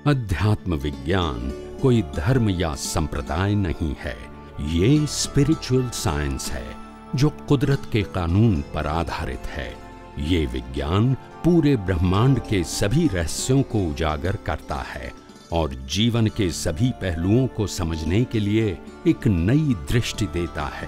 अध्यात्म विज्ञान कोई धर्म या संप्रदाय नहीं है, ये स्पिरिचुअल साइंस है जो कुदरत के कानून पर आधारित है। ये विज्ञान पूरे ब्रह्मांड के सभी रहस्यों को उजागर करता है और जीवन के सभी पहलुओं को समझने के लिए एक नई दृष्टि देता है।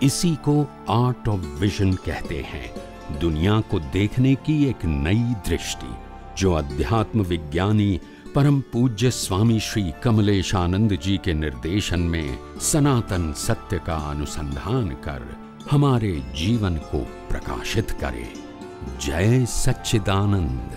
इसी को आर्ट ऑफ विजन कहते हैं, दुनिया को देखने की एक नई दृष्टि, जो अध्यात्म विज्ञानी परम पूज्य स्वामी श्री कमलेशानंद जी के निर्देशन में सनातन सत्य का अनुसंधान कर हमारे जीवन को प्रकाशित करे। जय सच्चिदानंद।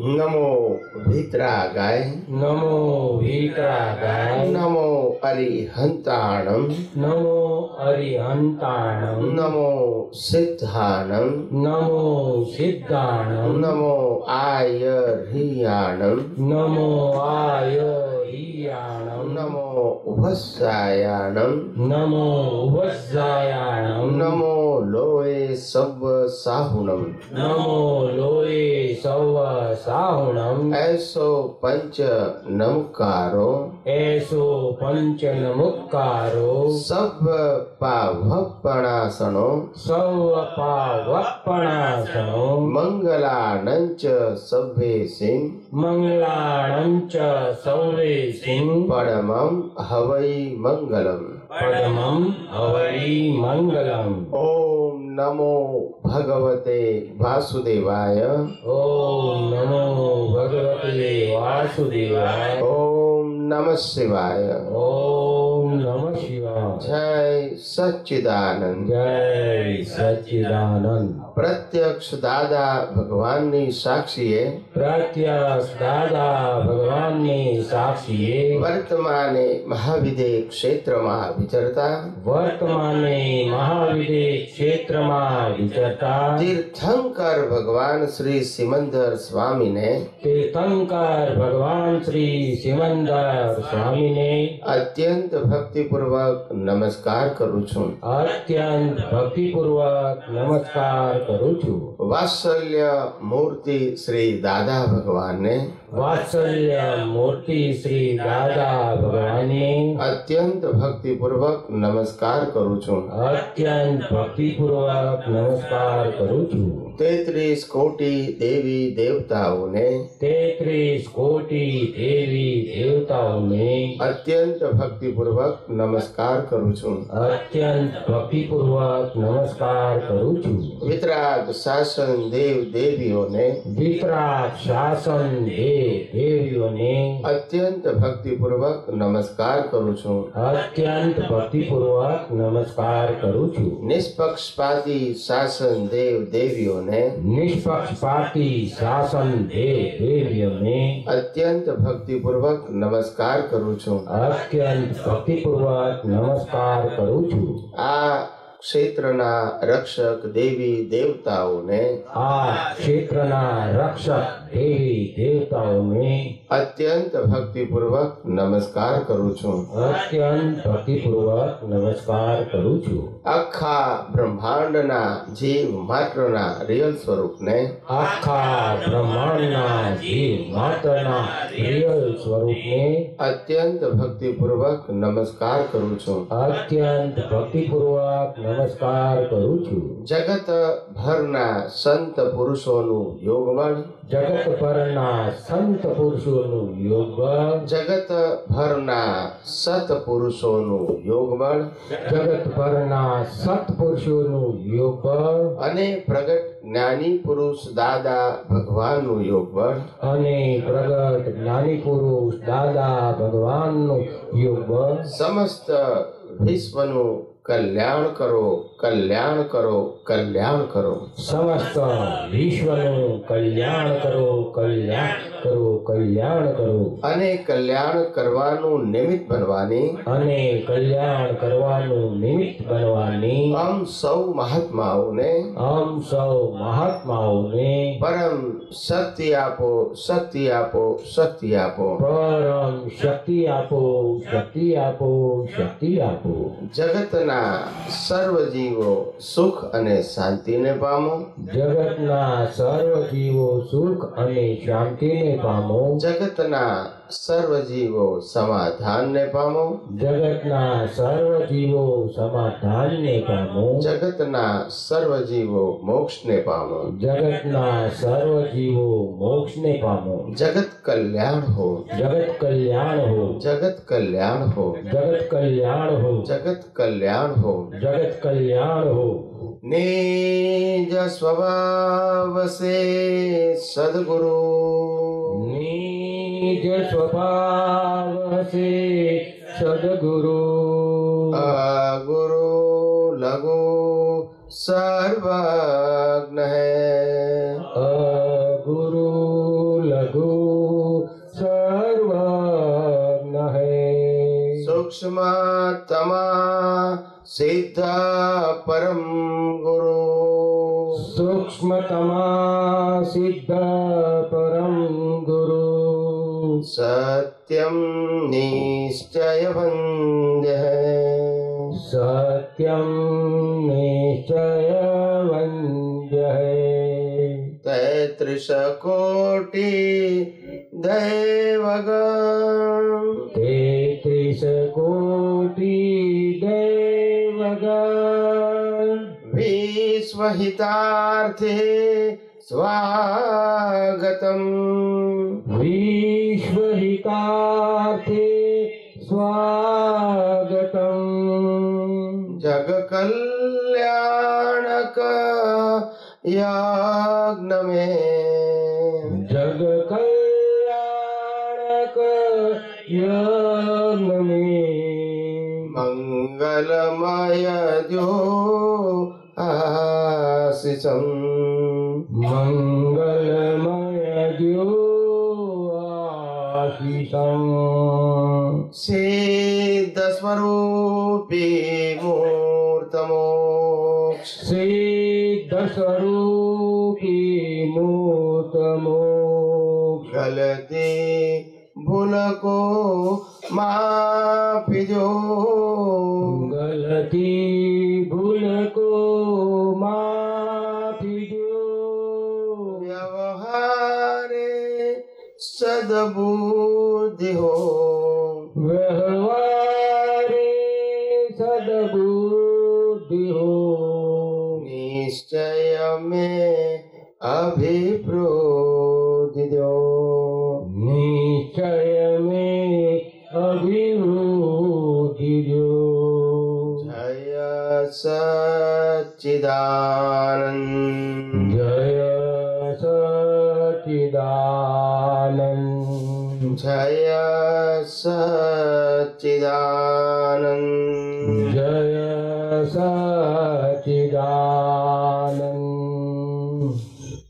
नमो भित्रागाय, नमो भित्रागाय, नमो अरिहंताणम, नमो अरिहंताणम, नमो सिद्धाणम, नमो सिद्धाणम, नमो आयर्हियाणम, नमो आयर्हियाणम, नमो उभस्सायाणम, नमो वज्रायाणम, नमो लोए सब साहुणम, नमो लोए सव साहुणम, ऐसो पंच नमकारो, ऐसो पंच नमुक्कारो, सब पावपणासनो, सव पावपणासनो, मंगलानंच सभ्ये सिंह, मंगलाणं च सौवेसिं, परमं हवै मंगलम। परमं हवै मंगलम्। ओम नमो भगवते वासुदेवाय, ओम नमो भगवते वासुदेवाय, ओम नमः शिवाय। ओम नमः शिवाय। जय सच्चिदानंद। जय सच्चिदानंद। प्रत्यक्ष दादा भगवाननी साक्षीए, प्रत्यक्ष દાદા ભગવાનની સાક્ષીએ વર્તમાને મહાવિદે ક્ષેત્રમાં વિચરતા, વર્તમાને મહાવિદે ક્ષેત્રમાં વિચરતા तीर्थंकर भगवान श्री सिमंदर स्वामी ने તીર્થંકર ભગવાન શ્રી સિમંદર સ્વામીને अत्यंत भक्ति पूर्वक नमस्कार करूँ छूं। અત્યંત ભક્તિપૂર્વક નમસ્કાર કરું છું। वात्सल्य मूर्ति श्री दादा भगवान ने વાત્સલ્ય મૂર્તિ શ્રી દાદા ભગવાને अत्यंत भक्ति पूर्वक नमस्कार करूँ छूं। અત્યંત ભક્તિપૂર્વક નમસ્કાર કરું છું। 33 कोटि देवी देवताओं ने 33 कोटि देवी देवताओने अत्यंत भक्ति पूर्वक नमस्कार करूँ छूं। અત્યંત ભક્તિપૂર્વક નમસ્કાર કરું છું। वितराग शासन देव देवियों ने વિતરાગ શાસન દેવ દેવીઓને अत्यंत भक्ति पूर्वक नमस्कार करूँ छूं। અત્યંત ભક્તિપૂર્વક નમસ્કાર કરું છું। निष्पक्षपाती शासन देव देवियों ने નિષ્પક્ષપાતી શાસન દેવ દેવીઓને अत्यंत भक्ति पूर्वक नमस्कार करूँ छूं। અત્યંત ભક્તિપૂર્વક નમસ્કાર કરું છું। आ क्षेत्रना रक्षक देवी देवताओं ने આ ક્ષેત્રના રક્ષક દેવી દેવતાઓને अत्यंत भक्ति पूर्वक नमस्कार करूँ छूं। અત્યંત ભક્તિપૂર્વક નમસ્કાર કરું છું। आखा ब्रह्मांडना जीव मात्रना रियल स्वरूप ने આખા બ્રહ્માંડના જીવ માત્રના રિયલ સ્વરૂપને अत्यंत भक्ति पूर्वक नमस्कार करूँ छूं। અત્યંત ભક્તિપૂર્વક નમસ્કાર કરું છું। जगत भरना संत पुरुषों योगबल, જગત પરના સંત પુરુષોનું યોગ બળ, जगत भरना सत पुरुषों योगबल જગત પરના સત્પુરુષોનું યોગ બળ અને प्रगट ज्ञानी पुरुष दादा भगवान योगबल અને પ્રગટ જ્ઞાની પુરુષ દાદા ભગવાનનું યોગ બળ समस्त विश्वनु कल्याण करो, कल्याण करो, कल्याण करो। સમસ્ત વિશ્વનું કલ્યાણ કરો, કલ્યાણ કરો, કલ્યાણ કરો અને કલ્યાણ કરવાનું નિમિત્ત બનવાની અને કલ્યાણ કરવાનું નિમિત્ત બનવાની हम सौ महात्माओने આમ સૌ મહાત્માઓને परम शक्ति आपो, शक्ति आपो, शक्ति आपो। પરમ શક્તિ આપો, શક્તિ આપો, શક્તિ આપો। जगतना सर्व जीव જીવો સુખ અને શાંતિને પામો. જગતના સર્વ જીવો સુખ અને શાંતિને પામો. જગતના સર્વ જીવો સમાધાનને પામો. જગતના સર્વ જીવો સમાધાનને પામો. જગતના સર્વ જીવો મોક્ષને પામો. જગતના સર્વ જીવો મોક્ષને પામો. જગત કલ્યાણ હો. જગત કલ્યાણ હો. જગત કલ્યાણ હો. જગત કલ્યાણ હો. જગત કલ્યાણ હો. જગત કલ્યાણ હો. निज स्वभाव से सद्गुरु. निज स्वभाव से सद्गुरु. गुरु लघु सर्वज्ञ है. गुरु लघु सर्वज्ञ है. सूक्ष्म तमा सिद्ध परम गुरु. सूक्ष्मतमा सिद्ध परम गुरु. सत्यम निश्चय वन्द्य है. सत्यम निश्चय वन्द्य है. 33 कोटि दैवगण. 33 कोटि दैवगण. विश्वहितार्थे स्वागतम्. विश्वहितार्थे स्वागतम्. जग कल्याणक यज्ञ में. जग कल्याणक यज्ञ में. मंगलमय जो आशीषम्. मंगलमय जो आशीषम्. सिद्ध स्वरूपी मूर्तमोक्ष. सिद्ध स्वरूपी मूर्त मोक्ष. गलती भूल को माफी जो. गलती भूल को माफी दो. व्यवहारे सद्बुद्धि हो. व्यवहारे सद्बुद्धि हो. निश्चय में अभिप्रोधि दो. निश्चय में अभिवृद्धि दो. जय सच्चिदानंद. जय सच्चिदानंद. जय सच्चिदानंद. जय सच्चिदानंद.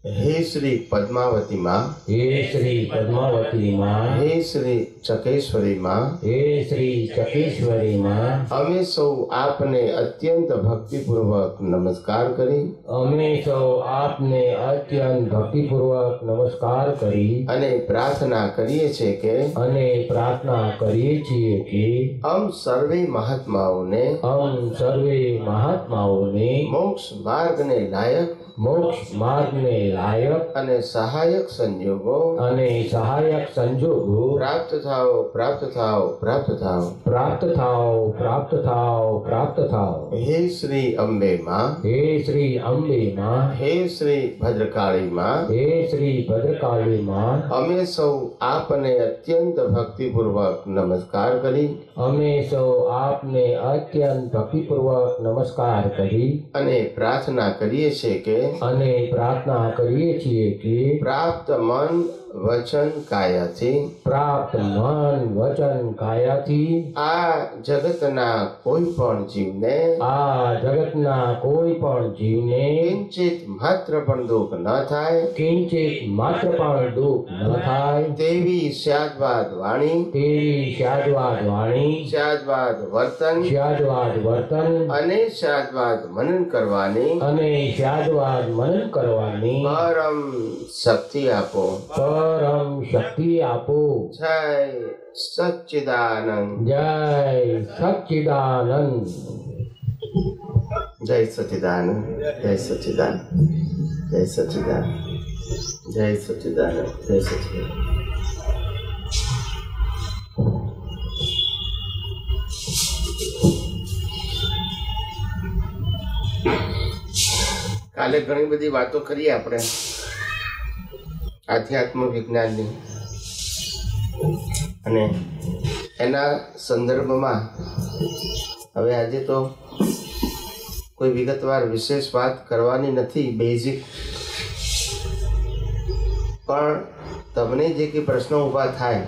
हे श्री पद्मावती माँ. हे श्री पद्मावती माँ. हे श्री चकेश्वरी माँ. हे श्री चकेश्वरी माँ. અમે સૌ આપને અત્યંત ભક્તિપૂર્વક નમસ્કાર કરી અમે સૌ આપને અત્યંત ભક્તિપૂર્વક નમસ્કાર કરી અને પ્રાર્થના કરીએ છીએ કે અને પ્રાર્થના કરીએ છીએ કે અમ સર્વે મહાત્માઓને અમ સર્વે મહાત્માઓને મોક્ષ માર્ગને લાયક મોક્ષ માર્ગને લાયક અને સહાયક સંજોગો અને સહાયક સંજોગો પ્રાપ્ત થાઓ પ્રાપ્ત થાઓ પ્રાપ્ત થાઓ. પ્રાપ્ત થાઓ પ્રાપ્ત થાઓ પ્રાપ્ત થાઓ. હે શ્રી અંબે માં. હે શ્રી અંબે માં. હે શ્રી ભદ્રકાળી માં. હે શ્રી ભદ્રકાળી માં. અમે સૌ આપને અત્યંત ભક્તિપૂર્વક નમસ્કાર કરી અમે સૌ આપને અત્યંત ભક્તિપૂર્વક નમસ્કાર કરી અને પ્રાર્થના કરીએ છીએ કે અને પ્રાર્થના કરીએ છીએ કે પ્રાપ્ત મન વચન કાયાથી પ્રાપ્ત મન વચન કાયાથી આ જગતના કોઈ પણ જીવને આ જગતના કોઈ પણ જીવને કિંચિત માત્ર પણ દુઃખ ન થાય કિંચિત માત્ર પણ દુઃખ ન થાય તેવી શાદવાદ વાણી તેવી શાદવાદ વાણી શાદવાદ વર્તન શાદવાદ વર્તન અને શાદવાદ મનન કરવાની અને શાદવાદ મનન કરવાની પરમ શક્તિ આપો. પરમ શક્તિ આપો. જય સચ્ચિદાનંદ. જય સચ્ચિદાનંદ. જય સચ્ચિદાનંદ, જય સચ્ચિદાનંદ, જય સચ્ચિદાનંદ, જય સચ્ચિદાનંદ, જય સચ્ચિદાનંદ. કાલે ઘણી બધી વાતો કરીએ આપણે આધ્યાત્મ વિજ્ઞાનની, અને એના સંદર્ભમાં હવે આજે તો કોઈ વિગતવાર વિશેષ વાત કરવાની નથી, બેઝિક. પણ તમને જે કંઈ પ્રશ્નો ઊભા થાય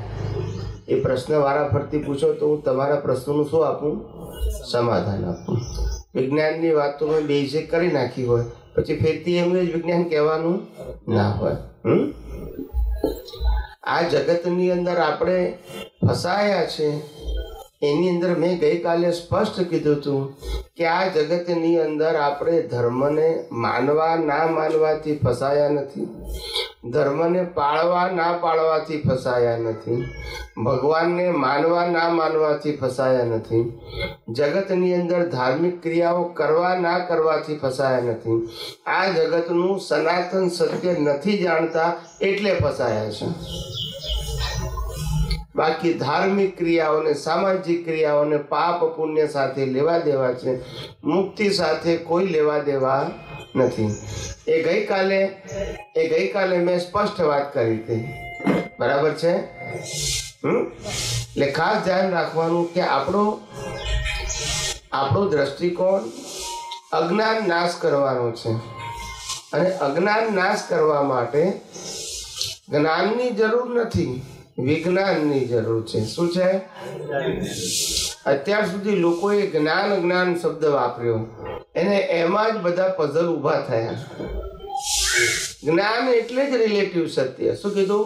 એ પ્રશ્ન વારાફરતી પૂછો તો હું તમારા પ્રશ્નોનું શું આપું? સમાધાન આપું. વિજ્ઞાનની વાતો મેં બેઝિક કરી નાખી હોય પછી ફેરથી એમનું જ વિજ્ઞાન કહેવાનું ના હોય. આ જગતની અંદર આપણે ફસાયા છે, એની અંદર મેં ગઈકાલે સ્પષ્ટ કીધું હતું કે આ જગતની અંદર આપણે ધર્મને માનવા ના માનવાથી ફસાયા નથી, ધર્મને પાળવા ના પાળવાથી ફસાયા નથી, ભગવાનને માનવા ના માનવાથી ફસાયા નથી, જગતની અંદર ધાર્મિક ક્રિયાઓ કરવા ના કરવાથી ફસાયા નથી. આ જગતનું સનાતન સત્ય નથી જાણતા એટલે ફસાયા છે. બાકી ધાર્મિક ક્રિયાઓને, સામાજિક ક્રિયાઓને પાપ પુણ્ય સાથે લેવા દેવા છે, મુક્તિ સાથે કોઈ લેવા દેવા નથી. એ ગઈકાલે મેં સ્પષ્ટ વાત કરી હતી, બરાબર છે? એટલે ખાસ ધ્યાન રાખવાનું કે આપણો દ્રષ્ટિકોણ અજ્ઞાન નાશ કરવાનો છે, અને અજ્ઞાન નાશ કરવા માટે જ્ઞાનની જરૂર નથી, વિજ્ઞાનની જરૂર છે. શું છે? અત્યાર સુધી લોકોએ જ્ઞાન શબ્દ વાપર્યો, એને એમાં જ બધા પઝલ ઊભા થયા. જ્ઞાન એટલે જ રિલેટિવ સત્ય. શું કીધું?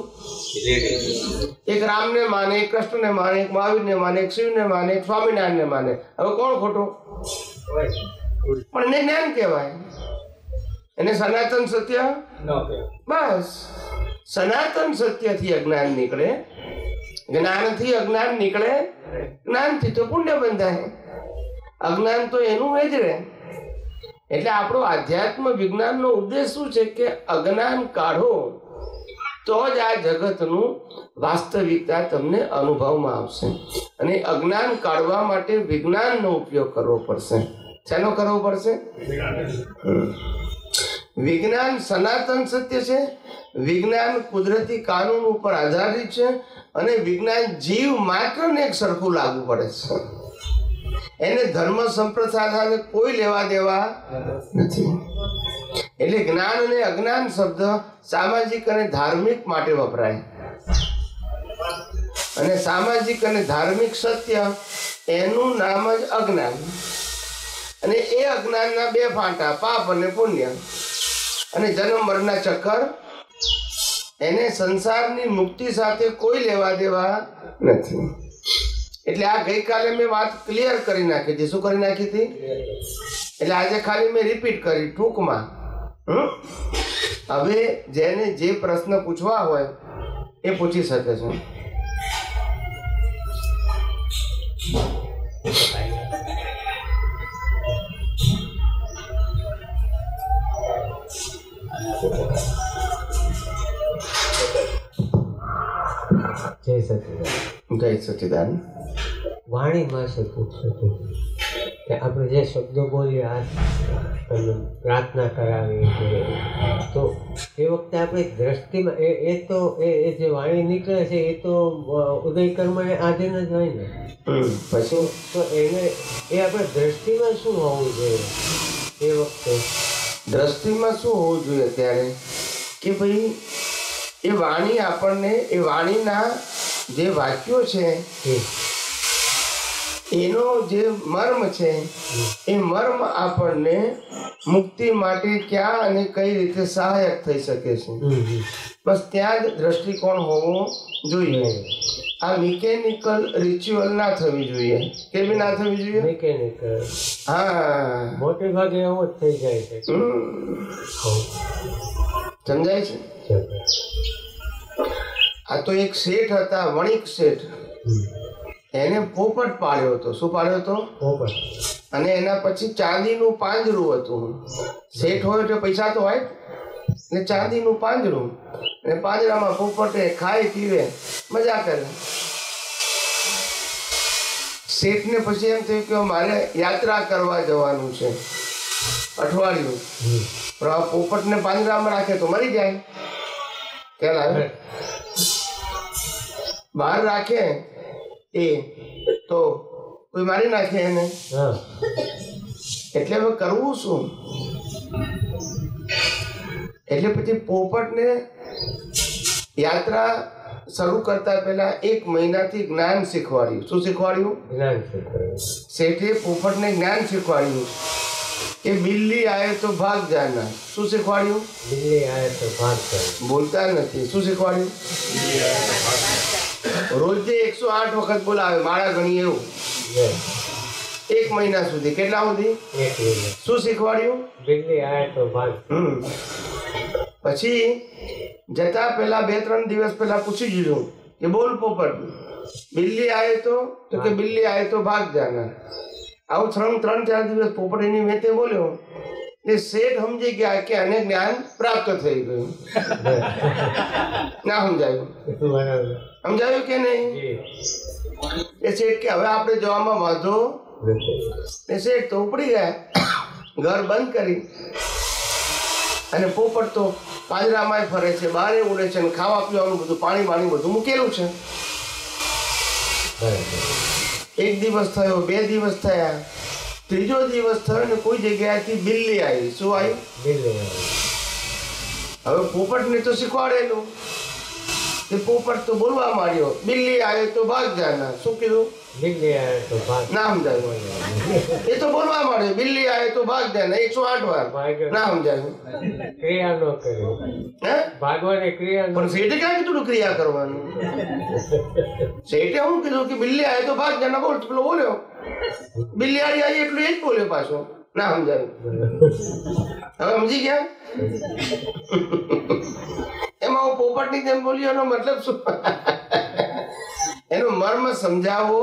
એક રામને માને, એક કૃષ્ણને માને, એક મહાવીરને માને, એક શિવને માને, એક સ્વામિનારાયણને માને. હવે કોણ ખોટું? પણ એને જ્ઞાન કહેવાય, એને સનાતન સત્ય બસ. સનાતન સત્યથી અજ્ઞાન નીકળે, જ્ઞાનથી અજ્ઞાન નીકળે, જ્ઞાનથી તો પુણ્ય બંધાય. અજ્ઞાન તો એનું એ જ રહે. એટલે આપણો આધ્યાત્મ વિજ્ઞાનનો ઉદ્દેશ શું છે કે અજ્ઞાન કાઢો તો જ આ જગતનું વાસ્તવિકતા તમને અનુભવમાં આવશે. અને અજ્ઞાન કાઢવા માટે વિજ્ઞાનનો ઉપયોગ કરવો પડશે. શેનો કરવો પડશે? વિજ્ઞાન સનાતન સત્ય છે, વિજ્ઞાન કુદરતી કાનૂન ઉપર આધારિત છે, અને વિજ્ઞાન જીવ માત્રને એક સરખું લાગુ પડે છે. એને ધર્મ સંપ્રદાય સાથે કોઈ લેવા દેવા નથી. એટલે જ્ઞાન અને અજ્ઞાન શબ્દ સામાજિક અને ધાર્મિક માટે વપરાય, અને સામાજિક અને ધાર્મિક સત્ય એનું નામ જ અજ્ઞાન. અને એ અજ્ઞાનના બે ફાંટા, પાપ અને પુણ્ય, અને જન્મ મરણના ચક્કર. એને સંસારની મુક્તિ સાથે કોઈ લેવા દેવા નથી. એટલે આ ગઈકાલે મેં વાત ક્લિયર કરી નાખી હતી. શું કરી નાખી હતી? એટલે આજે ખાલી મેં રિપીટ કરી ટૂંકમાં. હવે જેને જે પ્રશ્ન પૂછવા હોય એ પૂછી શકે છે. જય સચિદાન. જય સચ્ચિદાનંદ. વાણીમાં છે પૂછતું કે આપણે જે શબ્દો બોલીએ, આ પ્રાર્થના કરાવી તો એ વખતે આપણે દ્રષ્ટિમાં એ જે વાણી નીકળે છે એ તો ઉદય કર્મને આધીન જ હોય ને. પછી તો એને એ આપણે દ્રષ્ટિમાં શું હોવું જોઈએ? એ વખતે દ્રષ્ટિમાં શું હોવું જોઈએ ત્યારે કે ભાઈ એ વાણી આપણને, એ વાણીના જે વાક્યો છે એનો જે મર્મ છે એ મર્મ આપણને મુક્તિ માટે ક્યાં અને કઈ રીતે સહાયક થઈ શકે છે. બસ ત્યાં જ દ્રષ્ટિકોણ હોવો જોઈએ. આ મિકેનિકલ રિચ્યુઅલ ના થવી જોઈએ. કેવી ના થવી જોઈએ? મિકેનિકલ. હા, મોટે ભાગે એવો જ થઈ જાય છે. સમજાય છે? આ તો એક શેઠ હતા, વણિક શેઠ. એને પોપટ પાળ્યો હતો. શું પાળ્યો હતો? પોપટ. અને એના પછી ચાંદીનું પાંજરું હતું. શેઠ હોય એટલે પૈસા તો હોય ને, ચાંદીનું પાંજરું, અને પાંજરામાં પોપટે ખાય પીવે મજા કરે. શેઠને પછી એમ થયું કે મારે યાત્રા કરવા જવાનું છે અઠવાડિયું, પણ આ પોપટને પાંજરામાં રાખે તો મરી જાય. ખ્યાલ આવે? બહાર રાખે એ તો કોઈ મારી નાખે એને. એટલે હવે કરવું શું? એટલે પછી પોપટને યાત્રા શરૂ કરતા પહેલા 1 મહિનાથી જ્ઞાન શીખવાડ્યું. શું શીખવાડ્યું? જ્ઞાન શીખવાડ્યું. શેઠે પોપટને જ્ઞાન શીખવાડ્યું કે બિલ્લી આયે તો ભાગ જાના. શું શીખવાડ્યું? બિલ્લી આયે તો ભાગ જાના. બોલતા નથી. શું શીખવાડ્યું? રોજે 108 વખત બોલાવે, માળા ગણી એવું. 1 મહિના સુધી. કેટલા સુધી? 1 મહિના. શું શીખવાડ્યું? બિલ્લી આયે તો ભાગ. પછી જતા પહેલા 2-3 દિવસ પહેલા પૂછી દીધું કે બોલ પોપટ, બિલ્લી આયે તો કે બિલ્લી આયે તો ભાગ જાના. આવું 3-4 દિવસ પોપટ એની મેતે બોલ્યો એટલે શેઠ સમજી ગયા કે આને જ્ઞાન પ્રાપ્ત થઈ ગયું. ના સમજાયું? સમજાયું કે નહીં? એ શેઠ કે હવે આપણે જવામાં વાંધો ને. શેઠ તો ઉપડી ગયા, ઘર બંધ કરી, અને પોપટ તો પાંજરામાં ફરે છે, બહાર ઉડે છે, ખાવા પીવાનું બધું, પાણી બાણી બધું મૂકેલું છે. 1 દિવસ થયો, 2 દિવસ થયા, 3જો દિવસ થયો ને કોઈ જગ્યાએથી બિલ્લી આવી. શું આવી? બિલ્લી. હવે પોપટને તો શીખવાડેલું, તે પોપટ તો બોલવા માંડ્યો, બિલ્લી આવે તો ભાગ જાના. શું કીધું? બિલ્લી આયે તો ભાગ. ના સમજાયું? એ તો બોલવા માંડ્યો, બિલ્લી આવે તો ભાગ જાના 108 વાર. ના સમજાયું? ક્રિયા ન કરી. હે? ભાગવાની ક્રિયા. પણ શેઠે ક્યાં કીધું ક્રિયા કરવાનું? શેઠે હું કીધું કે બિલ્લી આવે તો ભાગ જાના. બોલ, પેલો બોલ્યો બિલ્લી આવી એટલું એ જ બોલ્યો પાછો. ના સમજાયું? હવે સમજી ગયા? એમાં હું પોપટની જેમ બોલ્યો એનો મતલબ શું? એનો મર્મ સમજાવવો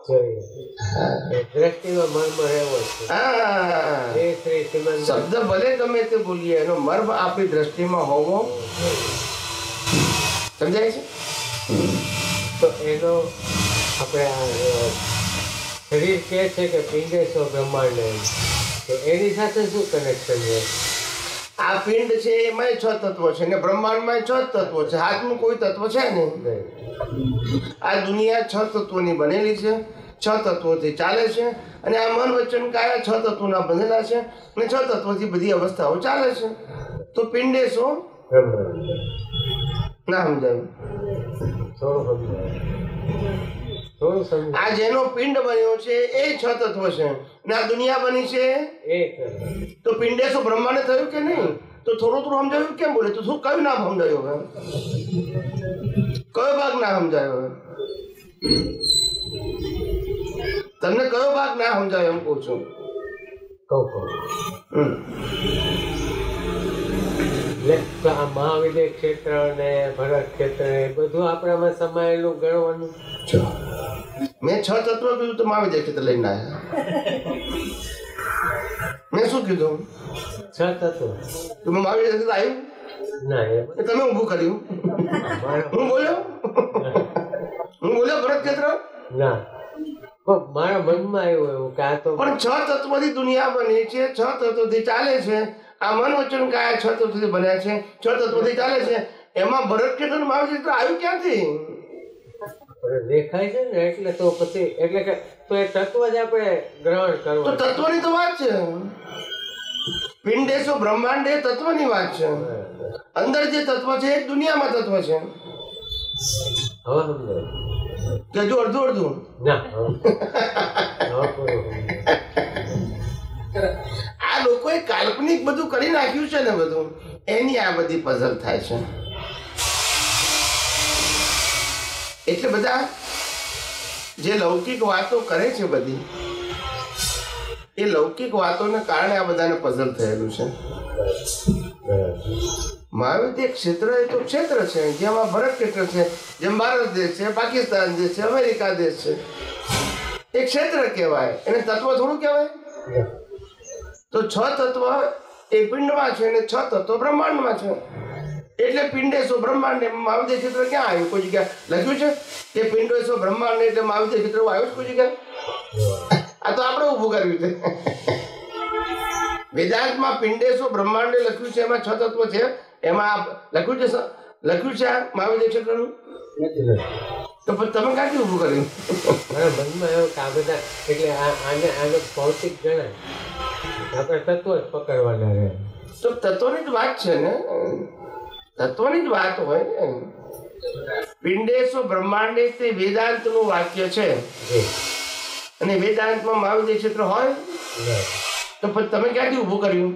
જોઈએ. દ્રષ્ટિમાં મર્મ રહેવો છે. શબ્દ ભલે ગમે તે બોલીએ, એનો મર્મ આપણી દ્રષ્ટિમાં હોવો. સમજાય છે? તો એનો આપણે શરીર કહે છે કે પિંડેશ્વર બ્રહ્માંડ, તો એની સાથે શું કનેક્શન છે? આ પિંડ છે એમાં 6 તત્વો છે ને બ્રહ્માંડમાં 6 તત્વો છે. હાથનું કોઈ તત્વ છે નહીં. આ દુનિયા 6 તત્વોની બનેલી છે, 6 તત્વોથી ચાલે છે, અને આ મન વચન કાયા 6 તત્વોના બનેલા છે, અને 6 તત્વોથી બધી અવસ્થાઓ ચાલે છે. તો પિંડે શું? ના સમજાયું? આ જેનો પિંડ બન્યો છે એ 6 તત્વ છે, અને આ દુનિયા બની છે તો પિંડે શું બ્રહ્માંડ થયું કે નહીં? તો થોડું સમજાયું કેમ બોલે? તો શું કયું નામ સમજાયું? હવે કયો ભાગ ના સમજાયો? તમને કયો ભાગ ના સમજાયો એમ કહું છું? મહાવિદ્ય ક્ષેત્ર ને ભરત ક્ષેત્ર બધું આપણામાં સમાયેલું ગણવાનું. મેં 6 તત્વ કીધું તો મહાવિદ્ય ક્ષેત્ર લઈને આવ્યા. મેં શું કીધું? 6 તત્વ. તો મહાવિદ્ય ક્ષેત્ર આવ્યું ના? તમે ઊભું કર્યું? હું બોલ્યો ભરત ક્ષેત્ર? ના, મારા મનમાં આવ્યું એવું કે આ તો પણ 6 તત્વથી દુનિયા બની છે, 6 તત્વથી ચાલે છે. આ મન વચન કાયા 6 તત્વથી બન્યા છે, 6 તત્વથી ચાલે છે. એમાં ભરત ક્ષેત્ર મહાવિદ્ય ક્ષેત્ર આવ્યું ક્યાંથી? દેખાય છે ને એટલે તો પછી એટલે કે તો એ તત્વ જ આપણે ગ્રહણ કરવું. તો તત્વની તો વાત છે. પિંડેશો બ્રહ્માંડ એ તત્વની વાત છે. અંદર જે તત્વ છે એ દુનિયામાં તત્વ છે. હવે સમજો કે હજુ અડધું ના. આ લોકોએ કાલ્પનિક બધું કરી નાખ્યું છે ને બધું, એની આ બધી પઝલ થાય છે. એટલે બધા જે લૌકિક વાતો કરે છે બધી, એ લૌકિક વાતોને કારણે આ બધાને પઝલ થયેલું છે. મહાવિદ્ય ક્ષેત્ર એ તો ક્ષેત્ર છે, જેમાં ભરત ક્ષેત્ર છે, જેમ ભારત દેશ છે, પાકિસ્તાન દેશ છે, અમેરિકા દેશ છે. એ ક્ષેત્ર કહેવાય, એને તત્વ થોડું કહેવાય. તો 6 તત્વ એ પિંડમાં છે અને 6 તત્વ બ્રહ્માંડમાં છે. એટલે પિંડેશો બ્રહ્માંડ મહાવિદ્ય ક્ષેત્ર ક્યાં આવ્યું? કોઈ જગ્યા લખ્યું છે કે પિંડેશો બ્રહ્માંડ એટલે મહાવિદ્ય ક્ષેત્ર આવ્યું છે કોઈ જગ્યા? આ તો આપણે ઊભું કર્યું છે. વેદાંતમાં પિંડેશો બ્રહ્માંડ લખ્યું છે, એમાં 6 તત્વ છે, એમાં લખ્યું છે આ મહાવિદ્ય ક્ષેત્રનું? તો પછી તમે ક્યાંથી ઊભું કર્યું? મારા મનમાં એવું કે આ બધા એટલે આને ભૌતિક ગણાય, આપણે તત્વો જ પકડવાના રહે. તો તત્વની જ વાત છે ને, તત્વની જ વાત હોય ને. પિંડેશો બ્રહ્માંડે તે વેદાંતનું વાક્ય છે અને વેદાંતમાં મહાવિદ્ય ક્ષેત્ર હોય તો પછી તમે ક્યાંથી ઊભું કર્યું?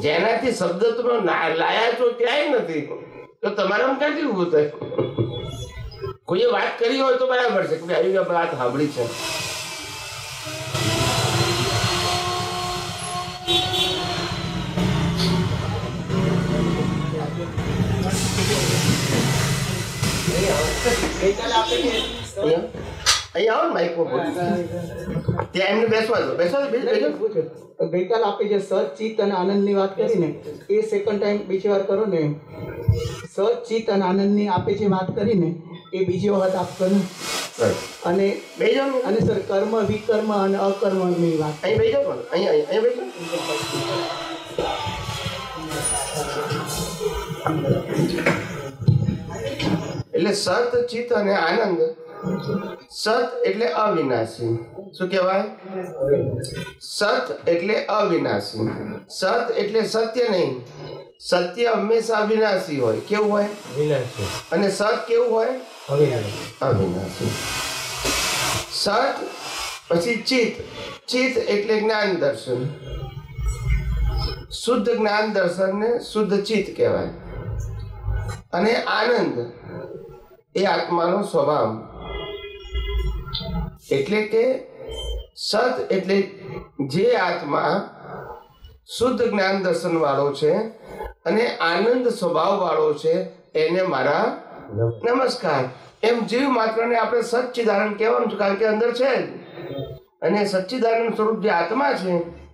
જેનાથી શબ્દ તમે લાયા છો ત્યાંય નથી તો તમારામાં ક્યાંથી ઊભું થાય? કોઈએ વાત કરી હોય તો બરાબર છે કે આવી વાત સાંભળી છે. અહીંયા આવો ને માઇકમાં ત્યાં એમને બેસવા દો. ગઈકાલે આપણે જે સત ચિત્ત અને આનંદની વાત કરી ને એ સેકન્ડ ટાઈમ બીજી વાર કરો ને. સત ચિત્ત અને આનંદની આપે જે વાત કરી ને એ બીજી વખત આપ કરો. અને અને સર કર્મ વિકર્મ અને અકર્મની વાત અહીં બેસી જાઓ. અહીંયા બેસી એટલે સત ચિત્ત અને આનંદ. સત એટલે અવિનાશી. શું કહેવાય? સત એટલે અવિનાશી. સત એટલે સત્ય નહીં. સત્ય હંમેશા અવિનાશી હોય. કેવું હોય? વિનાશી. અને સત કેવું હોય? અવિનાશી. સત પછી ચિત્ત. ચિત્ત એટલે જ્ઞાન દર્શન. શુદ્ધ જ્ઞાન દર્શન ને શુદ્ધ ચિત્ત કહેવાય. અને આનંદ એ આત્માનો સ્વભાવ. એટલે કે સત એટલે જે આત્મા શુદ્ધ જ્ઞાન દર્શન વાળો છે અને આનંદ સ્વભાવ વાળો છે એને મારા નમસ્કાર. એમ જીવ માત્રને આપણે સચ્ચિદાનંદ કહેવાનું છે, કારણ કે અંદર છે જ. અને સચ્ચિદાનંદ સ્વરૂપ જે આત્મા છે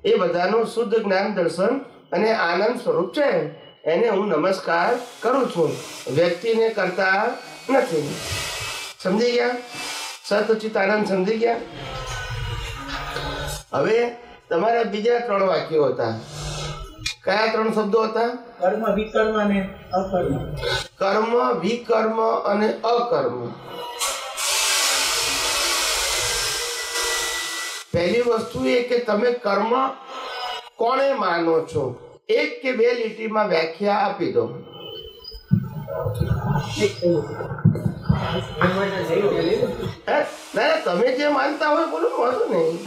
એ બધાનું શુદ્ધ જ્ઞાન દર્શન અને આનંદ સ્વરૂપ છે. એને હું નમસ્કાર કરું છું, વ્યક્તિને કરતા નથી. સમજી ગયા? સતચિત આનંદ સમજી ગયા? હવે તમારા બીજા 3 વાક્યો હતા. કયા 3 શબ્દો હતા? કર્મ વિકર્મ અને અકર્મ. કર્મ વિકર્મ અને અકર્મ. પહેલી વસ્તુ એ કે તમે કર્મ કોને માનો છો? 1 કે 2 લીટીમાં વ્યાખ્યા આપી દો. ના તમે જે માનતા હોય બોલો, વાંધો નહીં.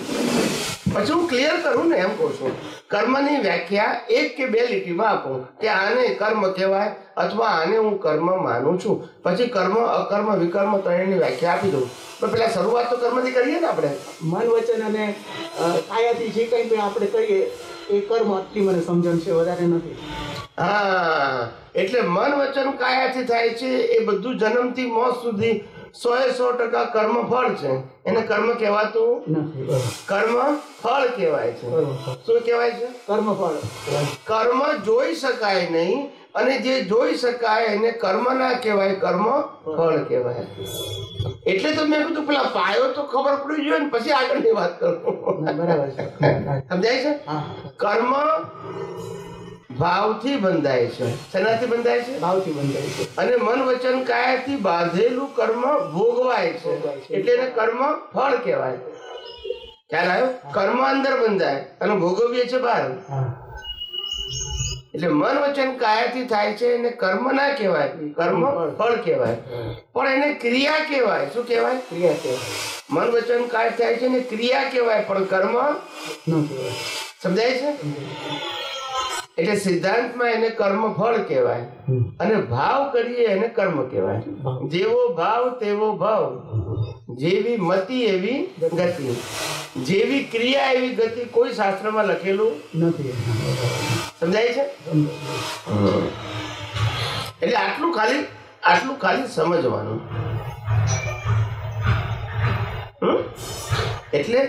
પછી હું ક્લિયર કરું ને, એમ કહું છું. કર્મની વ્યાખ્યા 1 કે 2 લીટીમાં આપો કે આને કર્મ કહેવાય અથવા આને હું કર્મ માનું છું. પછી કર્મ અકર્મ વિકર્મ 3ની વ્યાખ્યા આપી દઉં. પણ પેલા શરૂઆત તો કર્મથી કરીએ ને આપણે. મન વચન અને કાયાથી જે કંઈ પણ આપણે કરીએ એ કર્મ. આટલી મને સમજણ છે, વધારે નથી. હા, એટલે મન વચન કાયાથી થાય છે એ બધું જન્મથી મોત સુધી 100% કર્મ ફળ છે. એને કર્મ કહેવાતું નથી. કર્મ ફળ કહેવાય છે. શું કહેવાય છે? કર્મ ફળ. કર્મ જોઈ શકાય નહીં અને જે જોઈ શકાય એને કર્મ ના કહેવાય, કર્મ ફળ કહેવાય. એટલે તો મેં કીધું પેલા પાયો તો ખબર પડી જોઈએ ને પછી આગળની વાત કરું. બરાબર છે. સમજાય છે? કર્મ ભાવથી બંધાય છે. શેનાથી બંધાય છે? ભાવથી બંધાય છે. અને મન વચન કાયાથી બાંધેલું કર્મ ભોગવાય છે, એટલે એને કર્મ ફળ કહેવાય. ખ્યાલ આવ્યો? કર્મ અંદર બંધાય અને ભોગવીએ છે બહાર. એટલે મન વચન કાયાથી થાય છે એને કર્મ ના કહેવાય, કર્મ ફળ કહેવાય. પણ એને ક્રિયા કહેવાય. શું કહેવાય? ક્રિયા કહેવાય. મન વચન કાય થાય છે એને ક્રિયા કહેવાય, પણ કર્મ ન કહેવાય. સમજાય છે? એટલે સિદ્ધાંતમાં એને કર્મ ફળ કહેવાય અને ભાવ કરીએ એને કર્મ કહેવાય. જેવો ભાવ તેવો ભાવ, જેવી મતિ એવી ગતિ, જેવી ક્રિયા એવી ગતિ. કોઈ શાસ્ત્રમાં લખેલું નથી. સમજાય છે? એટલે આટલું ખાલી સમજવાનું. એટલે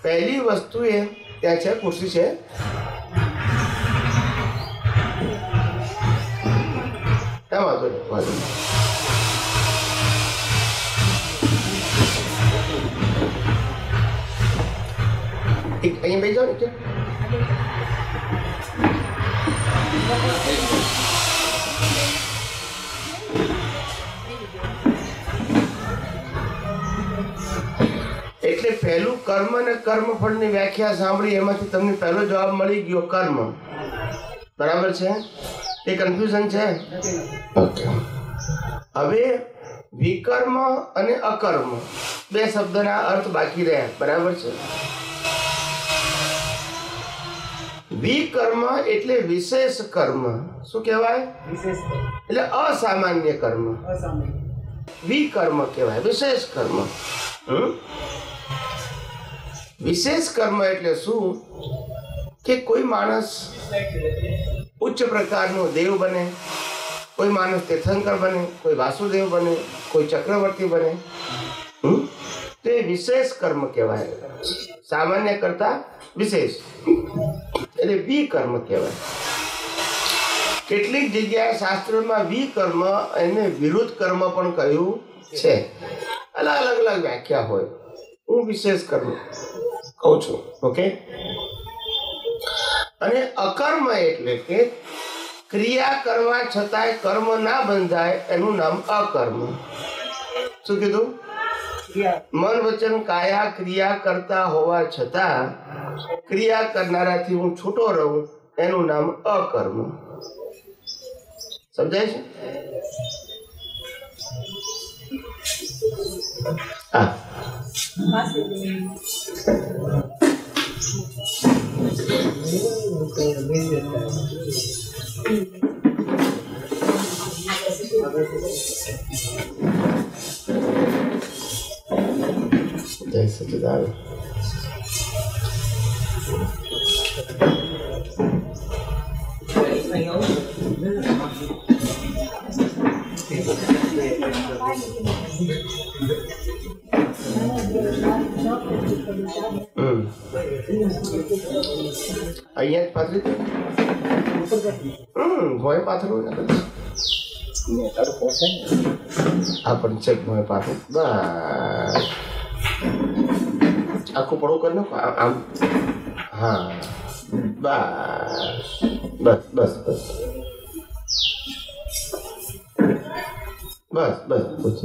પહેલી વસ્તુ એ ત્યાં છે, ખુરશી છે. વાંધો નહીં, વાંધો નહીં. અહીંયા બેસી જાઓ ને કે એટલે પહેલું કર્મ અને કર્મફળની વ્યાખ્યા સાંભળી એમાંથી તમને પહેલો જવાબ મળી ગયો કર્મ. બરાબર છે? એ કન્ફ્યુઝન છે? ઓકે. હવે વિકર્મ અને અકર્મ બે શબ્દના અર્થ બાકી રહ્યા. બરાબર છે? વિકર્મ એટલે વિશેષ કર્મ. શું કહેવાય? એટલે અસામાન્ય કર્મ. વિકર્મ કહેવાય, વિશેષ કર્મ. વિશેષ કર્મ એટલે શું કે કોઈ માણસ ઉચ્ચ પ્રકારનો દેવ બને, કોઈ માણસ તીર્થંકર બને, કોઈ વાસુદેવ બને, કોઈ ચક્રવર્તી બને, તો એ વિશેષ કર્મ કહેવાય. સામાન્ય કરતા વિશેષ એટલે વિકર્મ કહેવાય. કેટલીક જગ્યાએ શાસ્ત્રોમાં વિકર્મ એને વિરુદ્ધ કર્મ પણ કહ્યું છે. અલગ અલગ વ્યાખ્યા હોય. હું વિશેષ કર્મ કહું છું. ઓકે. અને અકર્મ એટલે કે ક્રિયા કરવા છતાંય કર્મ ના બંધાય એનું નામ અકર્મ. શું કીધું? મન વચન કાયા ક્રિયા કરતા હોવા છતાં ક્રિયા કરનારાથી હું છૂટો રહું એનું નામ અકર્મ. સમજાય છે? હા. જય સચિદાન. અહીંયા જ પાથરી ભોય પાથરું ને આ પણ છે ભોય પાથરું. બસ આખું પડું કરી નાખો આમ. હા બસ બસ બસ બસ બસ બસ.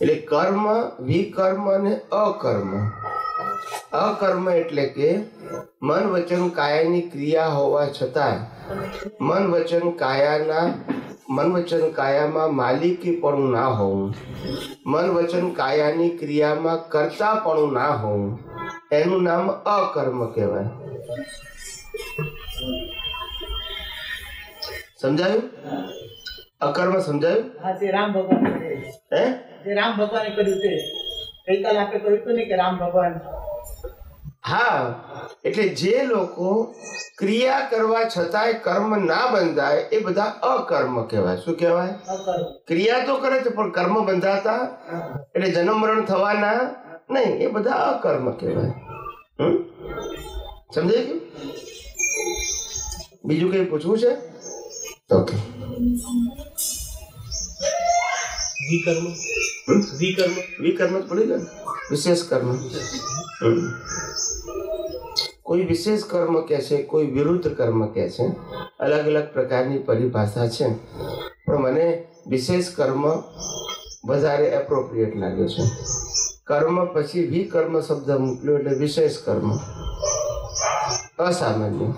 એટલે કર્મ, વિકર્મ અને અકર્મ. અકર્મ એટલે કે મન વચન કાયાની ક્રિયા હોવા છતાં મન વચન કાયામાં માલિકીપણું ના હોવું, મન વચન કાયાની ક્રિયામાં કર્તાપણું ના હોવું એનું નામ અકર્મ કહેવાય. સમજાયું? અકર્મ સમજાયું? હા, તે રામ ભગવાન હે જે રામ ભગવાને કર્યું તે ગઈકાલે આપણે કહ્યું હતું ને કે રામ ભગવાન. હા, એટલે જે લોકો ક્રિયા કરવા છતાંય કર્મ ના બંધાય એ બધા અકર્મ કહેવાય. શું કહેવાય? ક્રિયા તો કરે છે પણ કર્મ બંધાતા એટલે જન્મ મરણ થવાના નહીં, એ બધા અકર્મ કહેવાય. સમજાય ગયું? બીજું કઈ પૂછવું છે? ઓકે. વિકર્મ વિકર્મ જ પડી ગયું. વિશેષ કર્મ. કોઈ વિશેષ કર્મ કહે છે, કોઈ વિરુદ્ધ કર્મ કહે છે. અલગ અલગ પ્રકારની પરિભાષા છે, પણ મને વિશેષ કર્મ વધારે એપ્રોપ્રિએટ લાગ્યો છે. કર્મ પછી વિકર્મ શબ્દ મૂક્યો એટલે વિશેષ કર્મ, અસામાન્ય.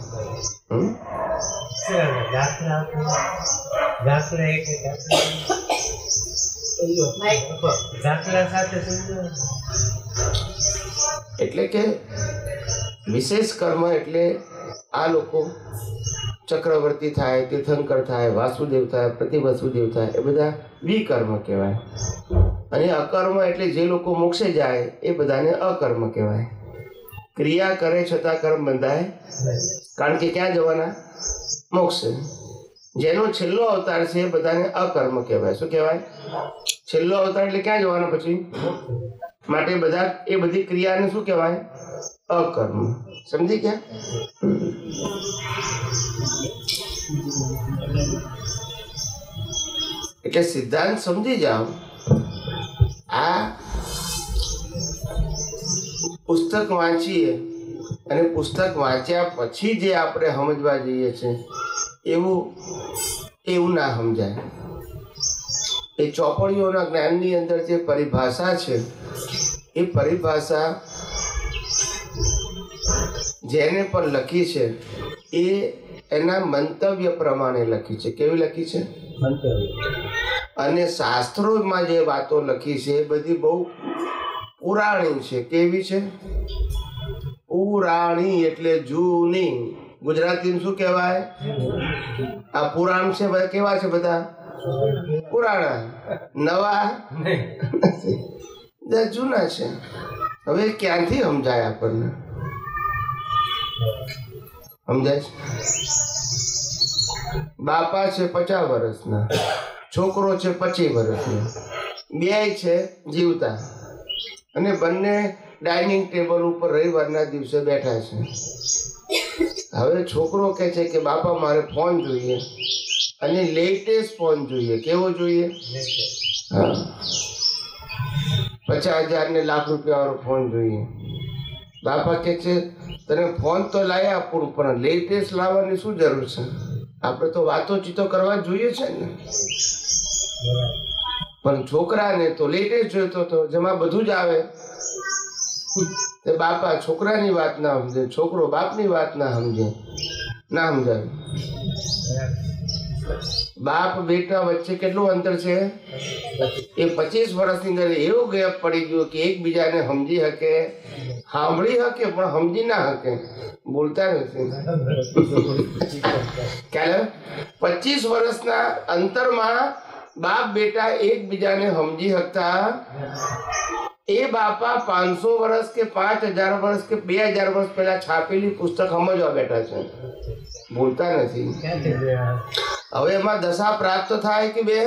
એટલે કે વિશેષ કર્મ એટલે આ લોકો ચક્રવર્તી થાય, તીર્થંકર થાય, વાસુદેવ થાય, પ્રતિવસુદેવ થાય, એ બધા વિકર્મ કહેવાય. અને અકર્મ એટલે જે લોકો મોક્ષે જાય એ બધાને અકર્મ કહેવાય. ક્રિયા કરે છતાં કર્મ બંધાય, કારણ કે ક્યાં જવાના? મોક્ષે. જેનો છેલ્લો અવતાર છે એ બધાને અકર્મ કહેવાય. શું કહેવાય? છેલ્લો અવતાર એટલે ક્યાં જવાનો પછી? માટે બધા એ બધી ક્રિયાને શું કહેવાય? અકર્મ. સમજી ગયા? એટલે સિદ્ધાંત સમજી જાઓ. આ પુસ્તક વાંચીએ અને પુસ્તક વાંચ્યા પછી જે આપણે સમજવા જઈએ છીએ એવું ના સમજાય. એ ચોપડીઓના જ્ઞાનની અંદર જે પરિભાષા છે એ પરિભાષા જેને પણ લખી છે એ એના મંતવ્ય પ્રમાણે લખી છે. કેવી લખી છે? અને શાસ્ત્રોમાં જે વાતો લખી છે એ બધી બહુ પુરાણી છે. કેવી છે? પુરાણી એટલે જૂની. ગુજરાતીમાં શું કહેવાય? આ પુરાણ છે. કેવા છે બધા? પુરાણા. નવા જૂના છે. હવે ક્યાંથી સમજાય આપણને? સમજાય છે? બાપા છે 50 વર્ષના, છોકરો છે 25 વર્ષનો, બે છે જીવતા અને બંને ડાઇનિંગ ટેબલ ઉપર રવિવારના દિવસે બેઠા છે. હવે છોકરો કહે છે કે બાપા મારે ફોન જોઈએ અને લેટેસ્ટ ફોન જોઈએ. કેવો જોઈએ? હા, 50,000 ને લાખ રૂપિયા વાળો ફોન જોઈએ. બાપા કહે છે તને ફોન તો લાવી આપું પણ લેટેસ્ટ લાવવાની શું જરૂર છે? આપણે તો વાતોચીતો કરવા જોઈએ છે ને. પણ છોકરાને તો લેટેસ્ટ જોઈતો હતો, જેમાં બધું જ આવે. તે બાપા છોકરાની વાત ના સમજે, છોકરો બાપની વાત ના સમજે, ના સમજાય. બાપ બેટા વચ્ચે કેટલું અંતર છે? એ 25 વર્ષની અંદર એવો ગેપ પડી ગયો કે એકબીજાને સમજી શકે, સાંભળી શકે પણ સમજી ના શકે, બોલતા નથી. ખ્યાલ? 25 વર્ષના અંતરમાં બાપ બેટા એકબીજાને સમજી શકતા. એ બાપા 500 વર્ષ કે 5000 વર્ષ કે 2000 વર્ષ પહેલા છાપેલી પુસ્તક સમજવા બેઠા છે, બોલતા નથી. હવે એમાં દશા પ્રાપ્ત થાય કે બે?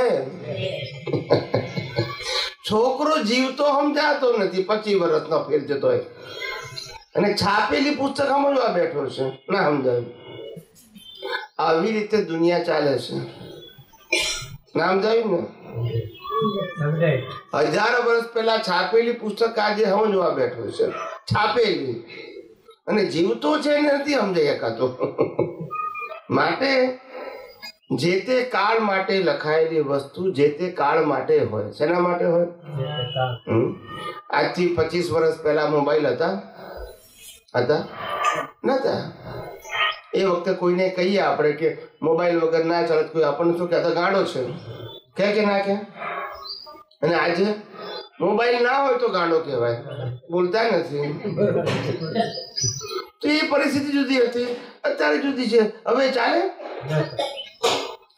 છોકરો જીવતો સમજાતો નથી, 25 વર્ષનો ફેર જતો હોય અને છાપેલી પુસ્તક સમજવા બેઠો છે, ના સમજાય. આવી રીતે દુનિયા ચાલે છે. ના સમજાયું ને? 1000 વર્ષ પહેલા છાપેલી પુસ્તક આજે સમજવા બેઠો છે, છાપેલી, અને જીવતો છે ને નથી સમજાઈ શકાતો. માટે જે તે કાળ માટે લખાયેલી વસ્તુ જે તે કાળ માટે હોય. શેના માટે હોય? આજથી 25 વર્ષ પહેલા મોબાઈલ હતા? નતા. એ વખતે કોઈને કહીએ આપણે કે મોબાઈલ વગર ના ચાલે, કોઈ આપણને શું કહેતા? ગાંડો છે. કે ના કે? અને આજે મોબાઈલ ના હોય તો ગાંડો કહેવાય, બોલતા નથી. તો એ પરિસ્થિતિ જુદી હતી, અત્યારે જુદી છે. હવે ચાલે?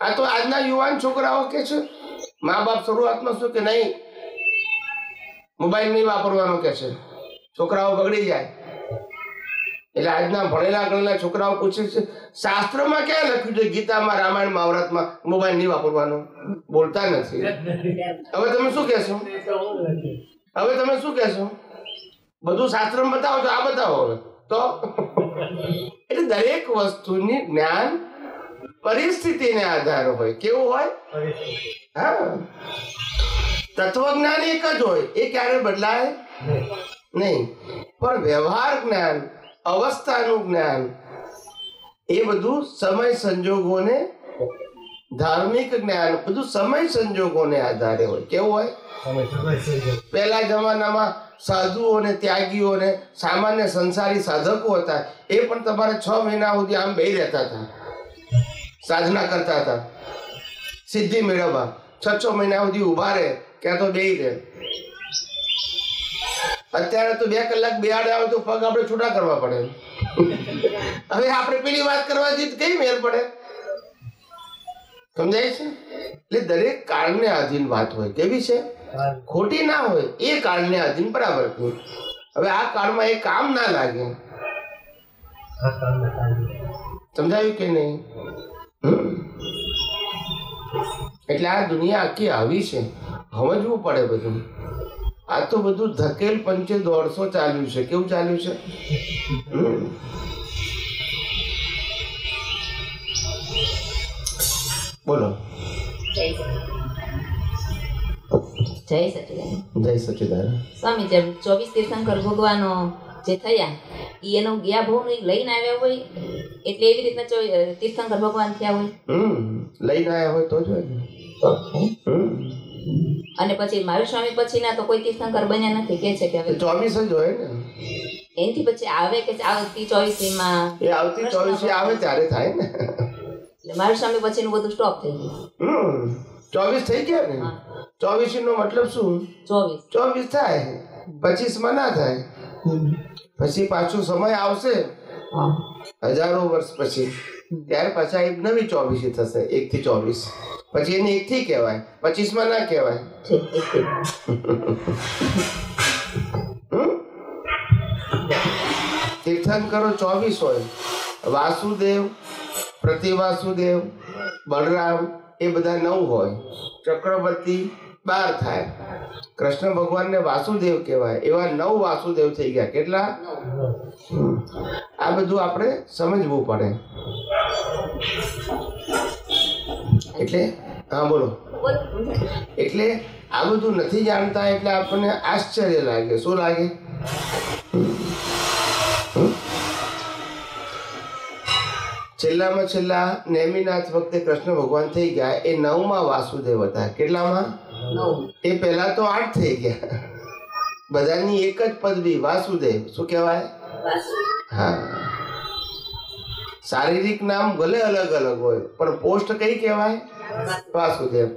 આ તો આજના યુવાન છોકરાઓ કે છે, મા બાપ શરૂઆતમાં શું કે નહીં મોબાઈલ નહીં વાપરવાનો કે છે, છોકરાઓ બગડી જાય. એટલે આજના ભણેલા ગણેલા છોકરાઓ પૂછે છે શાસ્ત્રમાં ક્યાં લખ્યું છે? ગીતામાં, રામાયણ, મહાભારતમાં મોબાઈલ નહીં વાપરવાનો? બોલતા નથી. હવે તમે શું કહેશો? બધું શાસ્ત્રમાં બતાવો છો, આ બતાવો હવે તો. એટલે દરેક વસ્તુની જ્ઞાન પરિસ્થિતિને આધાર હોય. કેવું હોય? હા, તત્વજ્ઞાન એક જ હોય, એ ક્યારે બદલાય નહીં. પણ વ્યવહાર જ્ઞાન, અવસ્થાનું જ્ઞાન, એ બધું સમય સંજોગોને, ધાર્મિક જ્ઞાન બધું સમય સંજોગોને આધારે હોય. કેવું હોય? પહેલા જમાનામાં સાધુઓને, ત્યાગીઓને, સામાન્ય સંસારી સાધકો હતા, એ પણ તમારે 6 મહિના સુધી આમ બેહી રહેતા હતા, સાધના કરતા હતા, સિદ્ધિ મેળવવા. 6 મહિના સુધી ઉભા રહે, ક્યાં તો બેહી રહે. અત્યારે તો 2 કલાક બેહાડે આવે તો પગ આપણે છૂટા કરવા પડે. હવે આપણે પેલી વાત કરવા જઈએ કઈ મેળ પડે? સમજાય છે? એટલે દરેક કાળને આધીન વાત હોય. કેવી છે? ખોટી ના હોય, એ કાળને આધીન બરાબર. હવે આ કાળમાં એ કામ ના લાગે. સમજાયું કે નહીં? એટલે આ દુનિયા આખી આવી છે, સમજવું પડે બધું. આ તો બધું ધકેલ પંચે 150 ચાલ્યું છે. કેવું ચાલ્યું છે? બોલો. જય સચિદાનંદ. સ્વામી, જેમ 24 તીર્થંકર ભગવાનો જે થયા એનો ગયા ભાવ લઈને આવ્યા હોય એટલે એવી રીતના તીર્થંકર ભગવાન થયા હોય. લઈને આવ્યા હોય તો જ હોય. અને પછી મહાવીર સ્વામી પછી ના તો કોઈ તીર્થંકર બન્યા નથી. કે છે કે હવે 24 જ હોય ને. એનથી પછી આવે કે આવતી 24 માં એ આવતી 24 આવે ત્યારે થાય ને. એટલે મહાવીર સ્વામી પછી નું બધું સ્ટોપ થઈ ગયું. 24 થઈ ગયા ને. 24 નો મતલબ શું? 24 થાય, 25 માં ના થાય. પછી પાછું સમય આવશે હજારો વર્ષ પછી, ત્યારે પાછા એક નવી 24 થશે. 1 થી 24 પછી એને 1 થી કહેવાય, 25 માં ના કહેવાય. તીર્થંકરો 24 હોય. વાસુદેવ, પ્રતિવાસુદેવ, બલરામ એ બધા 9 હોય. ચક્રવર્તી 12 થાય. કૃષ્ણ ભગવાનને વાસુદેવ કહેવાય. એવા 9 વાસુદેવ થઈ ગયા. કેટલા? આ બધું આપણે સમજવું પડે. એટલે હા બોલો. એટલે આ બધું નથી જાણતા એટલે આપણને આશ્ચર્ય લાગે. શું લાગે? છેલ્લામાં છેલ્લા નેમિનાથ વખતે કૃષ્ણ ભગવાન થઈ ગયા. એ 9માં વાસુદેવ હતા. કેટલામાં? એ પહેલા તો 8 થઈ ગયા. બધાની એક જ પદવી વાસુદેવ. શું કહેવાય? હા. શારીરિક નામ ભલે અલગ અલગ હોય પણ પોસ્ટ કઈ કહેવાય? વાસુદેવ.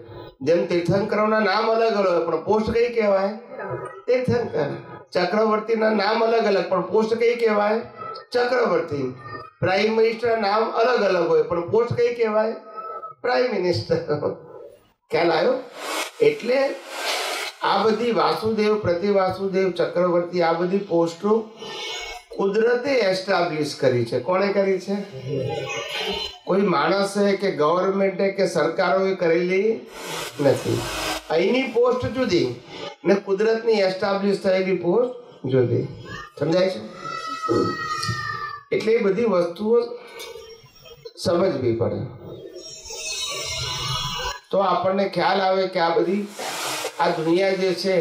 જેમ તીર્થંકરોના નામ અલગ અલગ હોય પણ પોસ્ટ કઈ કહેવાય? તીર્થંકર. ચક્રવર્તીના નામ અલગ અલગ પણ પોસ્ટ કઈ કહેવાય? ચક્રવર્તી. પ્રાઇમ મિનિસ્ટર નામ અલગ અલગ હોય પણ પોસ્ટ કઈ કહેવાય? Prime minister. ખ્યાલ આવ્યો? એટલે આ બધી વાસુદેવ, પ્રતિવાસુદેવ, ચક્રવર્તી આ બધી પોસ્ટો કુદરતે એસ્ટાબ્લિશ કરી છે. કોણે કરી છે? કોઈ માણસે કે ગવર્મેન્ટે કે સરકારોએ કરેલી નથી. અહીંની પોસ્ટ જુદી ને કુદરતની એસ્ટાબ્લિશ થયેલી પોસ્ટ જુદી. સમજાય છે? એટલે એ બધી વસ્તુઓ સમજવી પડે તો આપણને ખ્યાલ આવે કે આ બધી આ દુનિયા જે છે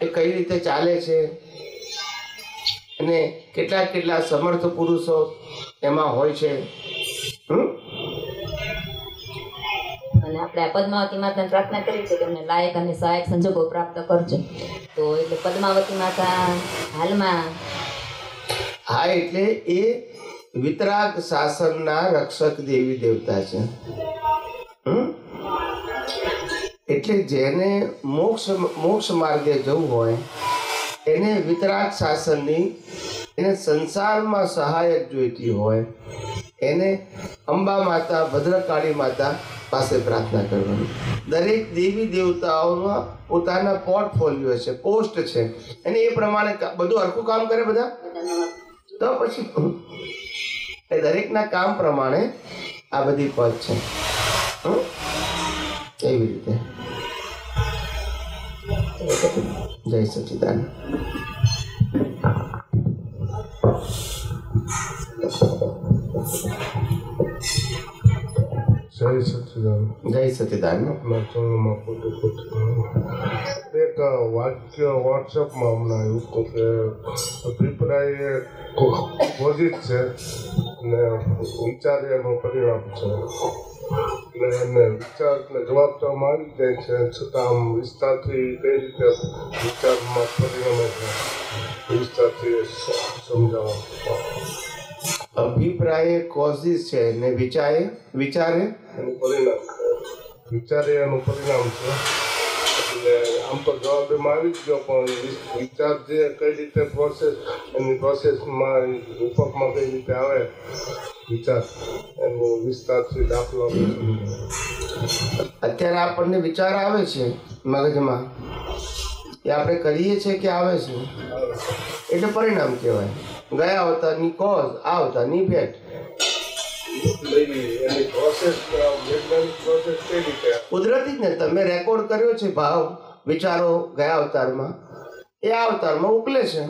એ કઈ રીતે ચાલે છે અને કેટલા કેટલા સમર્થ પુરુષો એમાં હોય છે. અને આપણે પદ્માવતી માતાને પ્રાર્થના કરી છે કે અમને લાયક અને સહાયક સંજોગો પ્રાપ્ત કરજો. તો એટલે પદ્માવતી માતા હાલમાં હા એટલે એ વિતરાગ શાસનના રક્ષક દેવી દેવતા છે. એટલે જેને મોક્ષ માર્ગે જવું હોય એને વિતરાગ શાસનની, એને સંસારમાં સહાયક જોઈતી હોય એને અંબા માતા, ભદ્રકાળી માતા પાસે પ્રાર્થના કરવાની. દરેક દેવી દેવતાઓના પોતાના પોર્ટફોલિયો છે, પોસ્ટ છે, અને એ પ્રમાણે બધું હરખું કામ કરે બધા. તો પછી એ દરેકના કામ પ્રમાણે આ બધી પદ છે. એવી રીતે જય સચિદાનંદ. જય સચિદાનંદ. જય સચિદાનંદ. એક વાક્ય વોટ્સઅપમાં હમણાં આવ્યું હતું કે અભિપ્રાય પોઝિટ છે ને વિચાર એનું પરિણામ છે. એટલે એને વિચાર એટલે જવાબ તો આમ આવી જાય છે છતાં આમ વિસ્તારથી કઈ રીતે વિચારમાં પરિણમે છે વિસ્તારથી સમજાવવા. અભિપ્રાય કોઝિસ છે ને વિચારે એનું પરિણામ છે. વિચારે એનું પરિણામ છે. એટલે આમ તો જવાબ એમાં આવી જ ગયો પણ વિચાર જે કઈ રીતે પ્રોસેસ એની પ્રોસેસમાં રૂપકમાં કઈ રીતે આવે વિચાર એનું વિસ્તારથી દાખલો. અત્યારે આપણને વિચાર આવે છે મગજમાં એ આપણે કરીએ છીએ કે આવે છે? એટલે પરિણામ કહેવાય. ગયા અવતારની કોઝ આ અવતારની ઇફેક્ટ. એની પ્રોસેસ વૈજ્ઞાનિક પ્રોસેસ કઈ રીતે? કુદરતી જ ને. તમે રેકોર્ડ કર્યો છે ભાવ વિચારો ગયા અવતારમાં, એ આ અવતારમાં ઉકલે છે,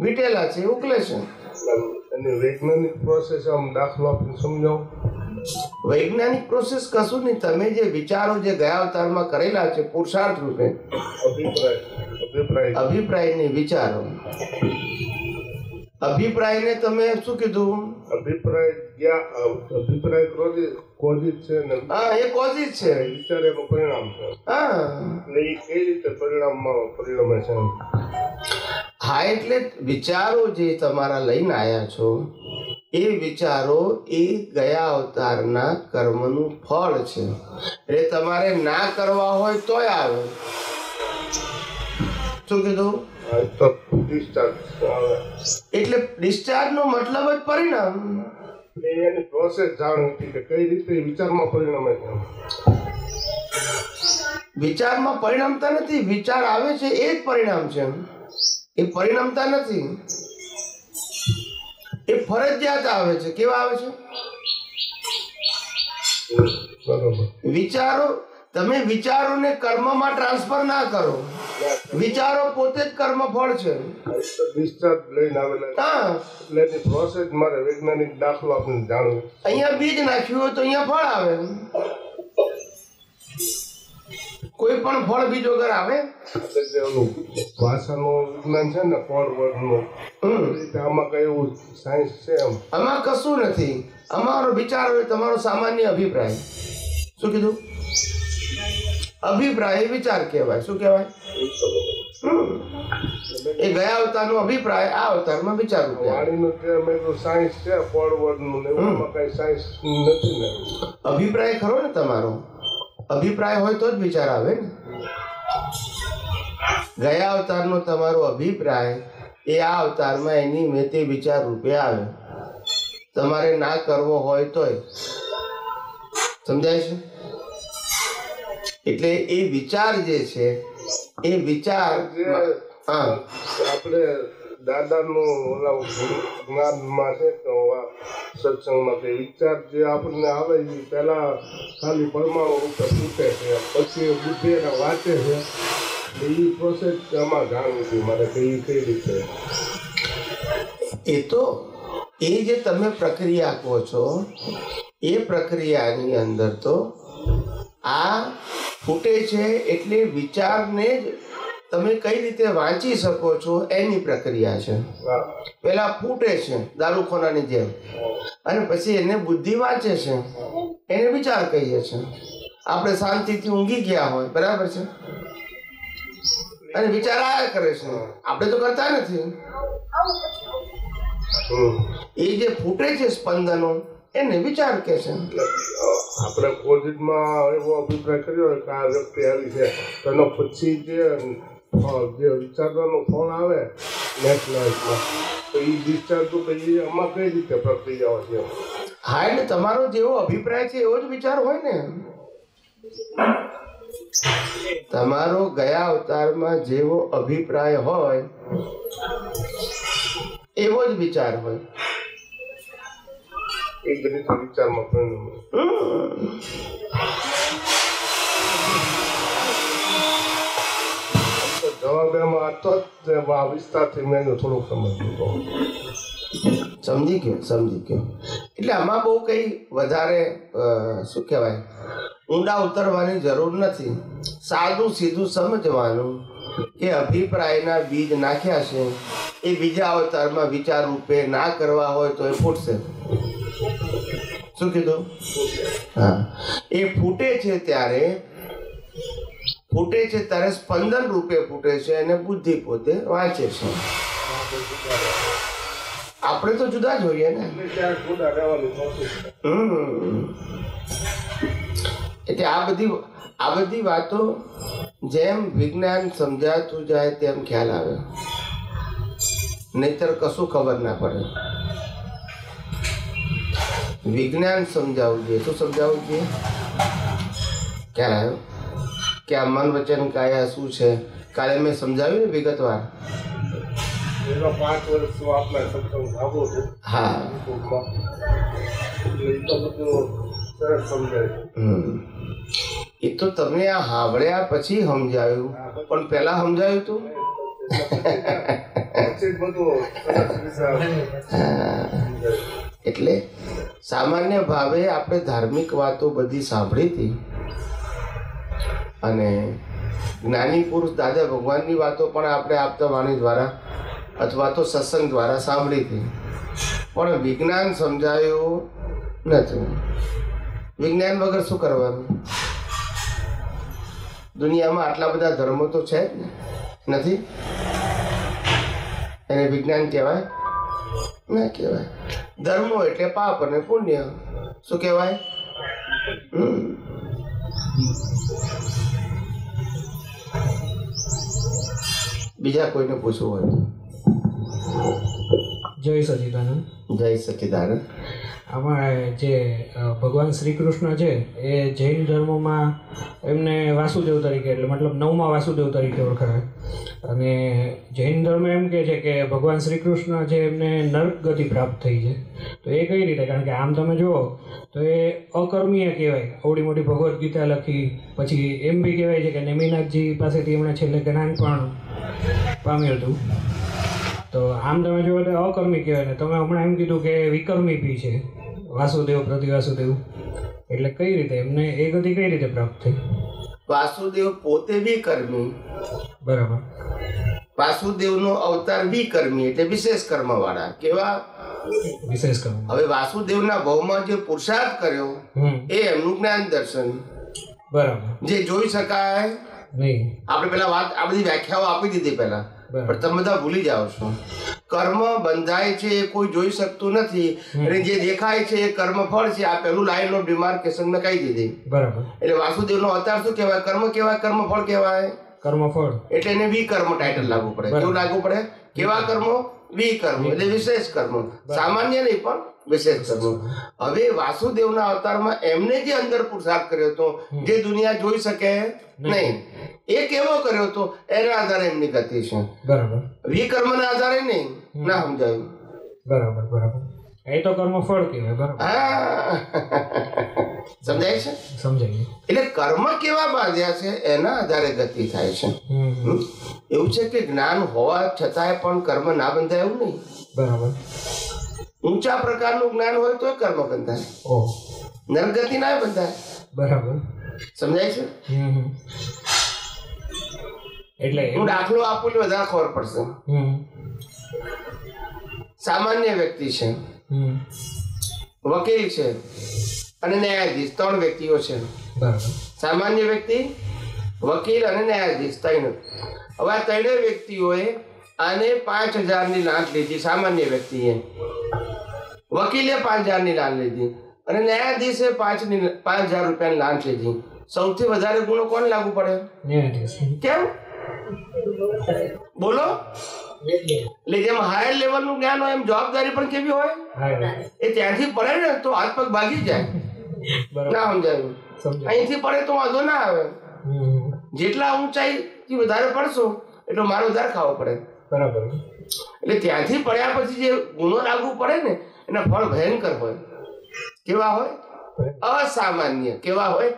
વીટેલા છે ઉકલે છે. એની વૈજ્ઞાનિક પ્રોસેસ આમ દાખલો આપીને સમજાવો. વૈજ્ઞાનિક પ્રોસેસ કશું નહીં. તમે જે વિચારો જે ગયા અવતારમાં કરેલા છે પુરુષાર્થ રૂપે, અભિપ્રાયને વિચારો, અભિપ્રાયને તમે શું કીધું? અભિપ્રાય કોઝિત છે ને? હા, એ કોઝિત છે. વિચાર એનું પરિણામ છે. હા, એટલે એ કઈ રીતે પરિણમે છે? હા, એટલે વિચારો જે તમારા લઈને આવ્યા છો એ વિચારો એ ગયા અવતારના કર્મનું ફળ છે. એટલે તમારે ના કરવા હોય તોય આવે. શું કીધું? એટલે ડિસ્ચાર્જ નો મતલબ જ પરિણામ. એની પ્રોસેસ જાણવી કે કઈ રીતે વિચારમાં પરિણમે છે. વિચારમાં પરિણમતા નથી. વિચાર આવે છે એ જ પરિણામ છે. એ પરિણમતા નથી. એ ફરજિયાત આવે છે. કેવા આવે છે? વિચારો. તમે વિચારોને કર્મમાં ટ્રાન્સફર ના કરો. વિચારો પોતે જ કર્મ ફળ છે. ડિસ્ચાર્જ લઈને આવેલા. હા, એટલે એની પ્રોસેસ મારે વૈજ્ઞાનિક દાખલો આપણે જાણવું. અહીંયા બીજ નાખ્યું હોય તો અહીંયા ફળ આવે. કોઈ પણ ફળ બીજ વગર આવે? ભાષાનું વિજ્ઞાન છે ને, ફોરવર્ડનું, આમાં કઈ એવું સાયન્સ છે? આમાં કશું નથી. અમારો વિચાર હોય તમારો સામાન્ય અભિપ્રાય. શું કીધું? અભિપ્રાય વિચાર કહેવાય. શું કહેવાય? એ ગયા અવતારનો અભિપ્રાય આ અવતારમાં વિચાર. વાણીનું જે મેં સાયન્સ છે ફોરવર્ડનું, એમાં કઈ સાયન્સ નથી ને? અભિપ્રાય ખરો ને તમારો. અભિપ્રાય હોય તો જ વિચાર આવે ને. ગયા અવતારનો તમારો અભિપ્રાય એ આ અવતારમાં એની મેતે વિચાર રૂપે આવે. તમારે ના કરવો હોય તોય. સમજાય છે? એટલે એ વિચાર જે છે એ વિચાર આપણે દાદાનું ઓલા જ્ઞાનમાં છે કે સત્સંગમાં કે વિચાર જે આપણને આવે એ પહેલા ખાલી પરમાણુ રૂપે ફૂટે છે, પછી બુદ્ધિ એને વાંચે છે. એ પ્રોસેસ આમાં જાણવી હતી મારે કે એ કઈ રીતે. એ તો એ જે તમે પ્રક્રિયા કહો છો એ પ્રક્રિયાની અંદર તો આ ફૂટે છે એટલે વિચારને જ તમે કઈ રીતે વાંચી શકો છો એની પ્રક્રિયા છે. પેલા ફૂટે છે દારૂખોનાની જેમ, અને પછી એને બુદ્ધિ વાંચે છે, એને વિચાર કહીએ છીએ. આપણે શાંતિથી ઊંઘી ગયા હોય, બરાબર છે, અને વિચાર આયા કરે છે. આપણે તો કરતા નથી. એ જે ફૂટે છે સ્પંદનો એને વિચાર કે છે. આપણે કોઝિટમાં એવો અભિપ્રાય કર્યો કે આ વ્યક્તિ આવી છે, તેનો પછી જે વિચારવાનું ફળ આવે નેક્સ્ટ લાઈફમાં, તો એ ડિસ્ચાર્જ તો પછી આમાં કઈ રીતે પ્રક્રિયાઓ છે? હા, એટલે તમારો જેવો અભિપ્રાય છે એવો જ વિચાર હોય ને. તમારો ગયા અવતારમાં જેવો અભિપ્રાય હોય એવો જ વિચાર હોય. એક રીતે વિચારમાં પરિણમે. જવાબ એમાં હતો જ વિસ્તારથી મેં થોડુંક સમજી ગયો. એટલે આમાં બહુ કંઈ વધારે શું કહેવાય ઊંડા ઉતરવાની જરૂર નથી. સાદું સીધું સમજવાનું કે અભિપ્રાયના બીજ નાખ્યા છે, એ બીજા અવતારમાં વિચાર રૂપે ના કરવા હોય તો એ ફૂટશે. શું કીધું? હા, એ ફૂટે છે ત્યારે સ્પંદન રૂપે ફૂટે છે અને બુદ્ધિ પોતે વાંચે છે. આપણે તો જુદા જ હોઈએ ને. એટલે આ બધી વાતો જેમ વિજ્ઞાન સમજાતું જાય તેમ ખ્યાલ આવે, નહીતર કશું ખબર ના પડે. વિજ્ઞાન સમજાવવું જોઈએ. શું સમજાવવું જોઈએ? ખ્યાલ આવ્યો કે આ મન વચન કાયા શું છે? કાલે મેં સમજાવ્યું ને વિગતવાર. એના 5 વર્ષ આપના સત્સંગ આવો છે. હા એટલે એ તો બધું સરસ સમજાય. એ તો તમને આ સાંભળ્યા પછી સમજાયું, પણ પહેલા સમજાયું તું. પછી બધું સરસ રીતે એટલે સામાન્ય ભાવે આપણે ધાર્મિક વાતો બધી સાંભળી હતી અને જ્ઞાની પુરુષ દાદા ભગવાનની વાતો પણ આપણે આપતા વાણી દ્વારા અથવા તો સત્સંગ દ્વારા સાંભળી હતી, પણ વિજ્ઞાન સમજાયું નથી. વિજ્ઞાન વગર શું કરવાનું? દુનિયામાં આટલા બધા ધર્મો તો છે જ ને, નથી? એને વિજ્ઞાન કહેવાય? ના કહેવાય. ધર્મો એટલે પાપ અને પુણ્ય. શું કહેવાય? બીજા કોઈને પૂછવું હોય તો? જય સચિદાનંદ. જય સચિદાનંદ. આમાં જે ભગવાન શ્રી કૃષ્ણ છે એ જૈન ધર્મમાં એમને વાસુદેવ તરીકે, એટલે મતલબ 9મા વાસુદેવ તરીકે ઓળખાય. અને જૈન ધર્મ એમ કહે છે કે ભગવાન શ્રી કૃષ્ણ જે એમને નર્ક ગતિ પ્રાપ્ત થઈ છે. તો એ કઈ રીતે? કારણ કે આમ તમે જુઓ તો એ અકર્મીય કહેવાય. આવડી મોટી ભગવદ્ ગીતા લખી, પછી એમ બી કહેવાય છે કે નેમિનાથજી પાસેથી એમણે છેલ્લે જ્ઞાન પણ પામ્યું હતું. તો આમ તમે જુઓ તો અકર્મી કહેવાય ને તમે હમણાં એમ કીધું કે વિકર્મી બી છે વાસુદેવ પ્રતિ વાસુદેવ. એટલે કઈ રીતે એમને એ ગતિ કઈ રીતે પ્રાપ્ત થઈ? વાસુદેવ પોતે વિકર્મી. બરાબર. વાસુદેવનો અવતાર વિકર્મી એટલે વિશેષ કર્મવાળા. કેવા? વિશેષ કર્મ. હવે વાસુદેવના ભાવમાં જે પુરુષાર્થ કર્યો એ એમનું જ્ઞાન દર્શન. બરાબર. જે જોઈ શકાય નહીં. આપણે પેલા વાત આ બધી વ્યાખ્યાઓ આપી દીધી પહેલા, પણ તમે બધા ભૂલી જાઓ છો. કર્મ બંધાય છે એ કોઈ જોઈ શકતું નથી, અને જે દેખાય છે એ કર્મ ફળ છે. આ પેલું લાઈન ઓફ ડિમાર્કેશન મેં કહી દીધી. બરાબર. એટલે વાસુદેવનો અવતાર શું કહેવાય? કર્મ કહેવાય, કર્મ ફળ કહેવાય. કર્મફળ એટલે એને વિકર્મ ટાઇટલ લાગુ પડે. કેવું લાગુ પડે? કેવા કર્મો? વિકર્મ એટલે વિશેષ કર્મ. સામાન્ય નહીં પણ વિશેષ કર્મ. હવે વાસુદેવના અવતારમાં એમને જે અંદર પુરુષાર્થ કર્યો હતો જે દુનિયા જોઈ શકે નહીં, એ કેવો કર્યો હતો એના આધારે એમની ગતિ છે. બરાબર. વિકર્મના આધારે નહીં. ના સમજાયું? બરાબર. બરાબર. એ તો કર્મફળ કહેવાય. બરાબર. હા, સમજાય છે? સમજાય. એટલે કર્મ કેવા બાંધ્યા છે એના આધારે ગતિ થાય છે. એવું છે કે જ્ઞાન હોવા છતાંય પણ કર્મ ના બંધાય એવું નહીં. બરાબર. ઊંચા પ્રકારનું જ્ઞાન હોય તો કર્મ બંધાય, ઓહ, નરગતિ ના બંધાય. બરાબર. સમજાય છે? એટલે હું દાખલો આપું એટલે વધારે ખબર પડશે. સામાન્ય વ્યક્તિ છે, વકીલ છે અને ન્યાયાધીશ. 3 વ્યક્તિઓ છે. બરાબર. સામાન્ય વ્યક્તિ, વકીલ અને ન્યાયાધીશ 3. હવે આ 3 વ્યક્તિઓએ આને 5000ની લાંચ લીધી. સામાન્ય વ્યક્તિએ, વકીલે 5000ની લાંચ લીધી અને ન્યાયાધીશે 5000 રૂપિયાની લાંચ લીધી. સૌથી વધારે ગુનો કોને લાગુ પડે? ન્યાયાધીશ. કેમ? બોલો. એટલે જેમ હાયર લેવલનું જ્ઞાન હોય એમ જવાબદારી પણ કેવી હોય? એ ત્યાંથી પડે ને તો હાથ પગ ભાગી જાય. ના સમજાયું? અહીંથી પડે તો વાંધો ના આવે. જેટલા ઊંચાઈથી વધારે પડશો એટલો માર વધારે ખાવો પડે. બરાબર. એટલે ત્યાંથી પડ્યા પછી જે ગુનો લાગુ પડે ને એના ફળ ભયંકર હોય. કેવા હોય? અસામાન્ય. કેવા હોય?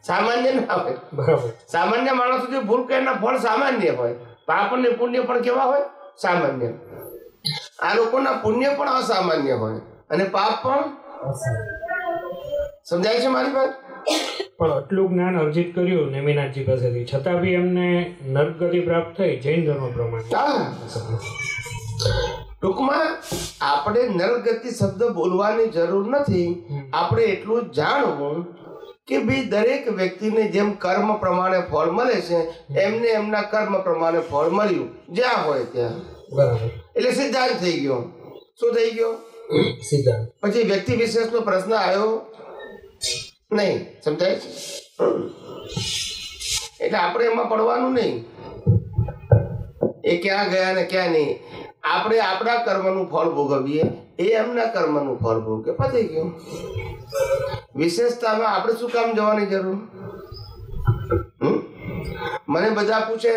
સામાન્ય ના હોય. બરાબર. સામાન્ય માણસો જે ભૂલ કરે એના ફળ સામાન્ય હોય. પાપ અને પુણ્ય પણ કેવા હોય? સામાન્ય. આ લોકોના પુણ્ય પણ અસામાન્ય હોય અને પાપ પણ. સમજાય છે મારી વાત? પણ આટલું જ્ઞાન અર્જિત કર્યું નેમિનાથજી પાસેથી, છતાં બી એમને નરકગતિ પ્રાપ્ત થઈ જૈન ધર્મ પ્રમાણે. ટૂંકમાં આપણે નરગતિ શબ્દ બોલવાની જરૂર નથી. આપણે એટલું જાણવું કે ભાઈ દરેક વ્યક્તિને જેમ કર્મ પ્રમાણે ફળ મળે છે એમને એમના કર્મ પ્રમાણે ફળ મળ્યું જ્યાં હોય ત્યાં. બરાબર. એટલે સિદ્ધાંત થઈ ગયો. શું થઈ ગયો? સિદ્ધાંત. પછી વ્યક્તિ વિશેષનો પ્રશ્ન આવ્યો નહીં. સમજાય છે? એટલે આપણે એમાં પડવાનું નહીં. એ ક્યાં ગયા ને ક્યાં નહીં. આપણે આપણા કર્મનું ફળ ભોગવીએ, એ એમના કર્મનું ફળ ભોગવે. પતી ગયું. વિશેષતામાં આપણે શું કામ જવાની જરૂર? મને બધા પૂછે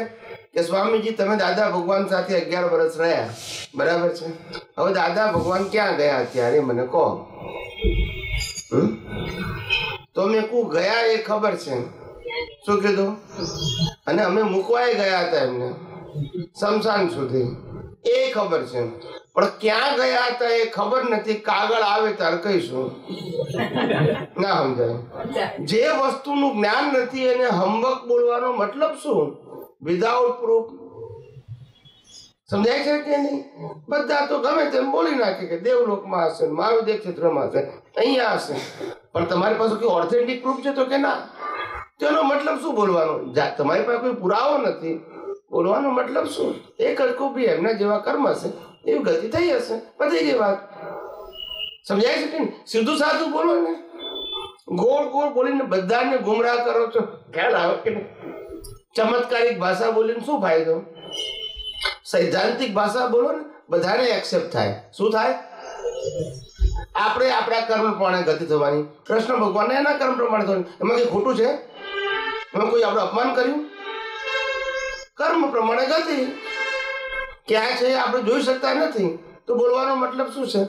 કે સ્વામીજી તમે દાદા ભગવાન સાથે 11 વર્ષ રહ્યા, બરાબર છે, હવે દાદા ભગવાન ક્યાં ગયા અત્યારે મને કહો. તો મેં કહું ગયા એ ખબર છે, શું કીધું, અને અમે મૂકવાય ગયા હતા એમને શમશાન સુધી એ ખબર છે, પણ ક્યાં ગયા હતા એ ખબર નથી. કાગળ આવે ત્યારે કહીશું, ના સમજાય. જે વસ્તુનું જ્ઞાન નથી એને હંબક બોલવાનો મતલબ શું? Without proof. સમજાય છે કે નહીં? બધા તો ગમે તેમ બોલી નાખે કે દેવલોકમાં હશે, મહાવિદ્ય ક્ષેત્રમાં હશે, અહીંયા હશે, પણ તમારી પાસે કોઈ ઓથેન્ટિક પ્રૂફ છે તો કે ના. તેનો મતલબ શું બોલવાનો? તમારી પાસે કોઈ પુરાવો નથી, બોલવાનો મતલબ શું? એક હરકો બી એમના જેવા કર્મ હશે, એવી ગતિ થઈ હશે, પતી ગઈ વાત. સમજાય છે કે નહીં? સીધું સાધું બોલો ને, ગોળ ગોળ બોલીને બધાને ગુમરાહ કરો છો, ખ્યાલ આવે કે નહીં? ચમત્કારિક ભાષા બોલીને શું ફાયદો? સૈદ્ધાંતિક ભાષા બોલો ને, બધાને એક્સેપ્ટ થાય. શું થાય? આપણે આપણા કર્મ પ્રમાણે ગતિ થવાની, કૃષ્ણ ભગવાનને એના કર્મ પ્રમાણે થવાની. એમાં કઈ ખોટું છે? એમાં કોઈ આપણે અપમાન કર્યું? કર્મ પ્રમાણે ગતિ ક્યાં છે આપણે જોઈ શકતા નથી, તો બોલવાનો મતલબ શું છે?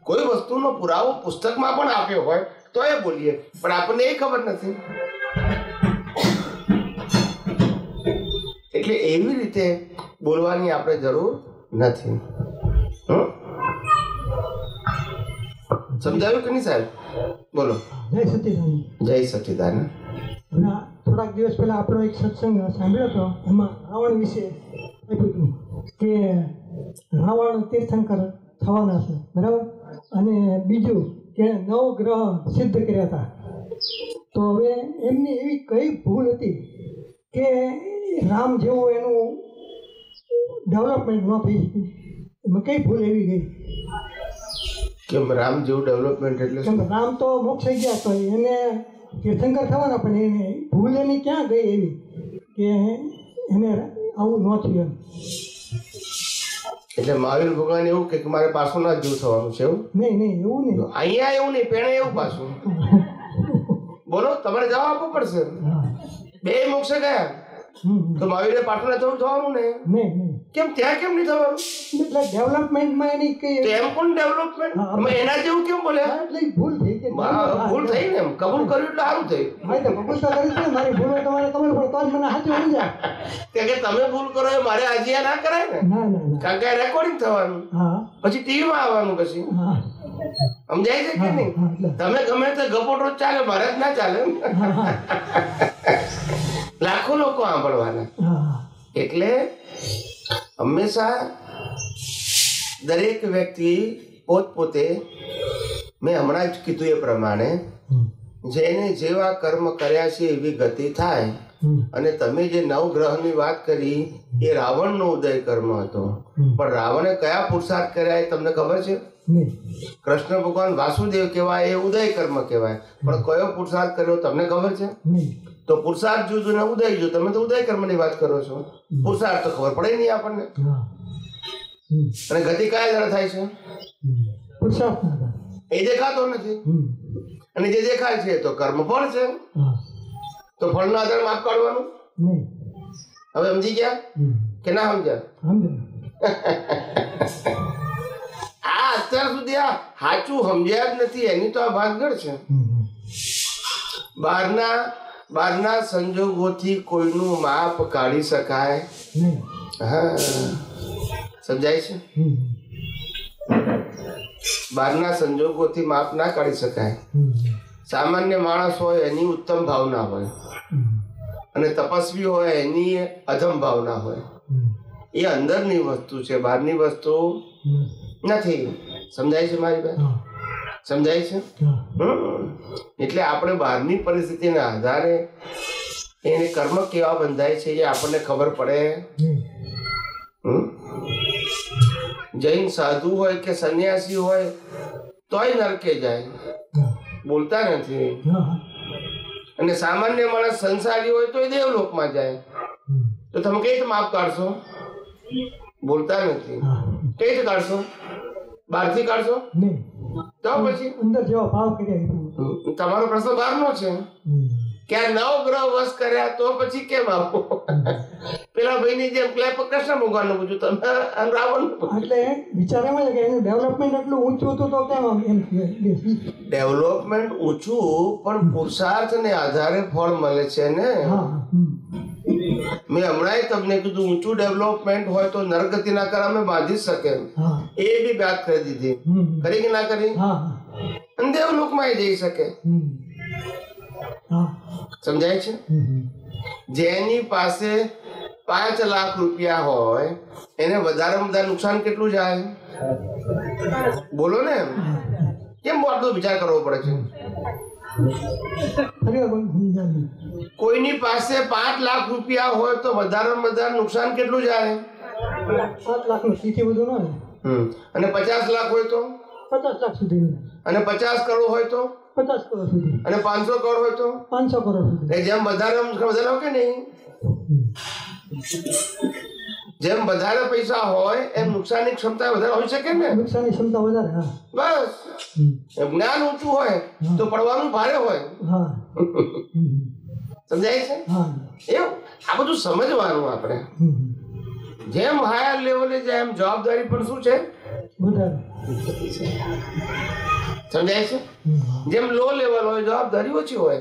કોઈ વસ્તુનો પુરાવો પુસ્તકમાં પણ આપ્યો હોય તો એ બોલીએ, પણ આપણને એ ખબર નથી. એટલે એવી રીતે બોલવાની આપણે જરૂર નથી. સમજાયું કે નહીં સાહેબ? બોલો. જય સચિદાનંદ. જય સચિદાનંદ. થોડાક દિવસ પહેલા આપણો એક સત્સંગ સાંભળ્યો હતો, એમાં રાવણ વિશે આપ્યું હતું કે રાવણ તીર્થંકર થવાના છે, બરાબર, અને બીજું કે 9 ગ્રહ સિદ્ધ કર્યા હતા. તો હવે એમની એવી કઈ ભૂલ હતી કે રામ જેવું એનું ડેવલપમેન્ટ ન થઈ શક્યું? એમાં કઈ ભૂલ એવી ગઈ? કેમ રામ જેવું ડેવલપમેન્ટ એટલે કેમ રામ તો મોક્ષ થઈ ગયા, તો એને તીર્થંકર થવાના, પણ એને ભૂલ એની ક્યાં ગઈ એવી કે એને આવું ન થયું? એટલે મહાવીર ભગવાન એવું કે મારે પાછું ના જીવ થવાનું છે એવું? નહીં, એવું નહીં. અહીંયા એવું નહીં, પેણે એવું પાછું. બોલો, તમારે જવાબ આપવો પડશે. બે મોક્ષે ગયા તો મહાવીરે પાછું ના થવાનું ને? નહીં. કેમ ત્યાં કેમ નહીં થવાનું? એટલે ડેવલપમેન્ટમાં એની કઈ એમ કોણ ડેવલપમેન્ટ? એના જેવું કેમ બોલ્યા? એટલે ભૂલ થઈ ગઈ. ભૂલ થઈ ને, એમ કબૂલ કર્યું એટલે સારું થયું. હા, તો કબૂલ તો કરી છે, મારી ભૂલ હોય તમારે ખબર પડે તો જ મને સાચું સમજાય. કે તમે ભૂલ કરો એ મારે હાજીયા ના કરાય ને? ના. કારણ કે રેકોર્ડિંગ થવાનું, પછી ટીવીમાં આવવાનું, પછી સમજાય છે કે નહીં? તમે ગમે તે ગપોટો ચાલે, મારે જ ના ચાલે. લાખો લોકો સાંભળવાના. એટલે હંમેશા દરેક વ્યક્તિ પોતપોતે, મેં હમણાં જ કીધું એ પ્રમાણે, જેને જેવા કર્મ કર્યા છે એવી ગતિ થાય. અને તમે જે 9 ગ્રહની વાત કરી એ રાવણનો ઉદય કર્મ હતો, પણ રાવણે કયા પુરુષાર્થ કર્યા એ તમને ખબર છે? કૃષ્ણ ભગવાન વાસુદેવ કહેવાય એ ઉદય કર્મ કહેવાય, પણ કયો પુરુષાર્થ કર્યો તમને ખબર છે? તો પુરુષાર્થ જુદું ને ઉદય જુદું. તમે તો ઉદય કર્મની વાત કરો છો, પુરુષાર્થ તો ખબર પડે નહીં આપણને. અને ગતિ કયા દ્વારા થાય છે? એ દેખાતો નથી, અને જે દેખાય છે તો કર્મ ફળ છે. તો ફળનો આધાર માપ કાઢવાનું. હવે સમજી ગયા કે ના સમજ્યા? આ અત્યાર સુધી આ સાચું સમજ્યા જ નથી, એની તો આ ભાનગઢ છે. બહારના સંજોગોથી કોઈનું માપ કાઢી શકાય? હા, સમજાય છે? બહારના સંજોગોથી માપ ના કાઢી શકાય. સામાન્ય માણસ હોય એની ઉત્તમ ભાવના હોય, અને તપસ્વી હોય એની અધમ ભાવના હોય. એ અંદરની વસ્તુ છે, બહારની વસ્તુ નથી. સમજાય છે મારી વાત? સમજાય છે? એટલે આપણે બહારની પરિસ્થિતિના આધારે એને કર્મ કેવા બંધાય છે એ આપણને ખબર પડે. જૈન સાધુ હોય કે સંન્યાસી હોય તોય નરકે જાય, બોલતા નથી. અને સામાન્ય માણસ સંસારી હોય તો દેવલોકમાં જાય. તો તમે કઈ રીતે માપ કાઢશો? બોલતા નથી. કઈ રીતે કાઢશો? બહારથી કાઢશો? તો પછી અંદર જેવા ભાવ કર્યા. તમારો પ્રશ્ન બહારનો છે કે આ 9 ગ્રહ વશ કર્યા તો પછી કેમ આપો? પેલા ભાઈની જેમ કૃષ્ણ ભગવાનનું પૂછ્યું, તમે રાવણ એટલે વિચાર એમ છે કે એનું ડેવલપમેન્ટ એટલું ઊંચું હતું તો કેમ આમ એમ ડેવલપમેન્ટ ઊંચું પણ પુરુષાર્થને આધારે ફળ મળે છે ને. મેં હમણાં તમને કીધું ઊંચું ડેવલપમેન્ટ હોય તો નરગતિના કરામે બાંધી શકે, એ બી વાત કરી દીધી, કરી કે ના કરી? દેવલોકમાં જઈ શકે. સમજાય છે? જેની પાસે 5 લાખ રૂપિયા હોય એને વધારે વધારે નુકસાન કેટલું જાય? બોલો ને, કેમ આટલો વિચાર કરવો પડે છે? કોઈની પાસે 5 લાખ રૂપિયા હોય તો વધારે વધારે નુકસાન કેટલું જાય? 7 લાખ નું સીધી બધું ન. અને 50 લાખ હોય તો 50 લાખ સુધી, અને 50 કરોડ હોય તો 50 કરોડ સુધી, અને 500 કરોડ હોય તો 500 કરોડ સુધી. જેમ વધારે વધારે કે નહીં, જેમ વધારે પૈસા હોય એમ નુકસાનની ક્ષમતા વધારે હોઈ શકે ને. નુકસાનની ક્ષમતા વધારે. બસ જ્ઞાન ઊંચું હોય તો પડવાનું ભારે હોય. સમજાય છે? એવું આ બધું સમજવાનું આપણે. જેમ હાયર લેવલે જાય એમ જવાબદારી પણ શું છે? વધારે. સમજાય છે? જેમ લો લેવલ હોય જવાબદારી ઓછી હોય.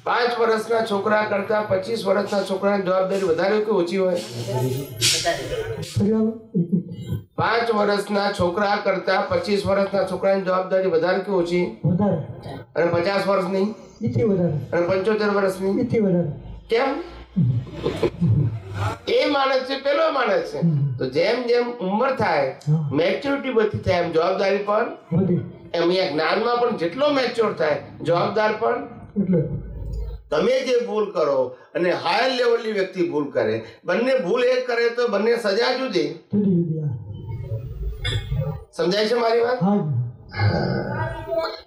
5 વર્ષના છોકરા કરતા 25 વર્ષના છોકરાની જવાબદારી વધારે કે ઓછી હોય? 5 વર્ષના છોકરા કરતા 25 વર્ષના છોકરાની જવાબદારી વધારે કે ઓછી? વધારે. અને 50 વર્ષની? વધારે. અને 75 વર્ષની? વધારે. કેમ? એ માણસ છે, પેલો માણસ છે. તો જેમ જેમ ઉંમર થાય, મેચ્યોરિટી બધી થાય, એમ જવાબદારી પણ એમ. અહીંયા જ્ઞાનમાં પણ જેટલો મેચ્યોર થાય જવાબદાર પણ. તમે જે ભૂલ કરો અને હાયર લેવલની વ્યક્તિ ભૂલ કરે, બંને ભૂલ એક કરે તો બંને સજા જુદી. સમજાય છે મારી વાત?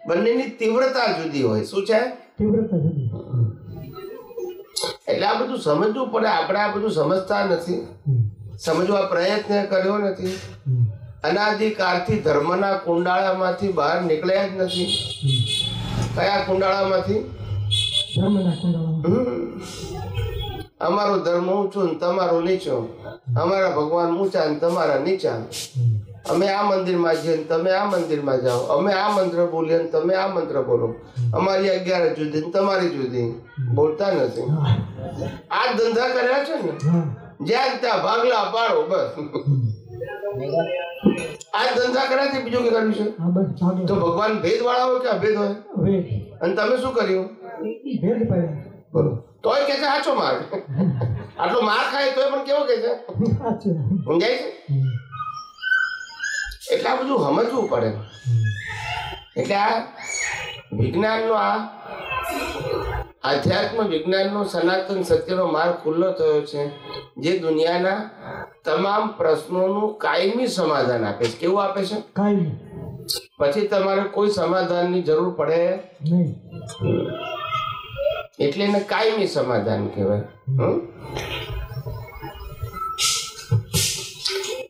બંનેની તીવ્રતા જુદી હોય. શું છે? તીવ્રતા જુદી. એટલે આ બધું સમજવું પડે. આપણે આ બધું સમજતા નથી, સમજવા પ્રયત્ન કર્યો નથી. અનાદિકાળથી ધર્મના કુંડાળામાંથી બહાર નીકળ્યા જ નથી. કયા કુંડાળામાંથી? અમારો ધર્મ ઊંચો ને તમારો નીચો, અમારા ભગવાન ઊંચા ને તમારા નીચા, અમે આ મંદિરમાં જઈએ ને તમે આ મંદિરમાં જાઓ, અમે આ મંત્ર બોલીએ ને તમે આ મંત્ર બોલો, અમારી 11 જુદી ને તમારી જુદી. બોલતા નથી. આ ધંધા કર્યા છે ને, જ્યાં ત્યાં ભાગલા પાડો, બસ આ ધંધા કર્યા છે. બીજું કે કર્યું છે? તો ભગવાન ભેદ વાળા હોય કે અભેદ હોય? અને તમે શું કર્યું? બોલો. તોય કે છે સાચો માર. આટલો માર ખાય તોય પણ કેવો કે છે? સમજાય છે? એટલે આ બધું સમજવું પડે. એટલે આ વિજ્ઞાનનો, આ આધ્યાત્મ વિજ્ઞાનનો સનાતન સત્યનો માર્ગ ખુલ્લો થયો છે, જે દુનિયાના તમામ પ્રશ્નોનું કાયમી સમાધાન આપે છે. કેવું આપે છે? કાયમી. પછી તમારે કોઈ સમાધાનની જરૂર પડે નહીં. એટલે એને કાયમી સમાધાન કહેવાય.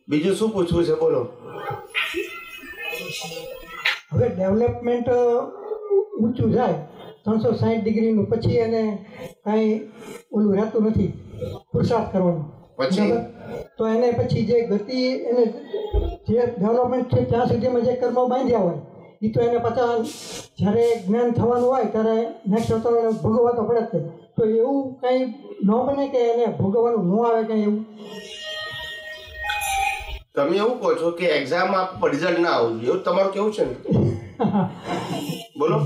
બીજું શું પૂછવું છે? બોલો. હવે ડેવલપમેન્ટ ઊંચું જાય 360 ડિગ્રીનું, પછી એને કાંઈ ઓલું રહેતું નથી પુરુષાર્થ કરવાનું. પછી તો એને પછી જે ગતિ, એને જે ડેવલપમેન્ટ છે ત્યાં સુધીમાં જે કર્મ બાંધ્યા હોય એ તો એને પાછા જ્યારે જ્ઞાન થવાનું હોય ત્યારે નેક્સ્ટ અવતાર ભોગવવા તો પડે જ. તો એવું કંઈ ન બને કે એને ભોગવવાનું ન આવે કંઈ એવું? તમે એવું કહો છો કે એક્ઝામમાં રિઝલ્ટ ના આવવું જોઈએ, એવું તમારું કેવું છે ને? બોલો.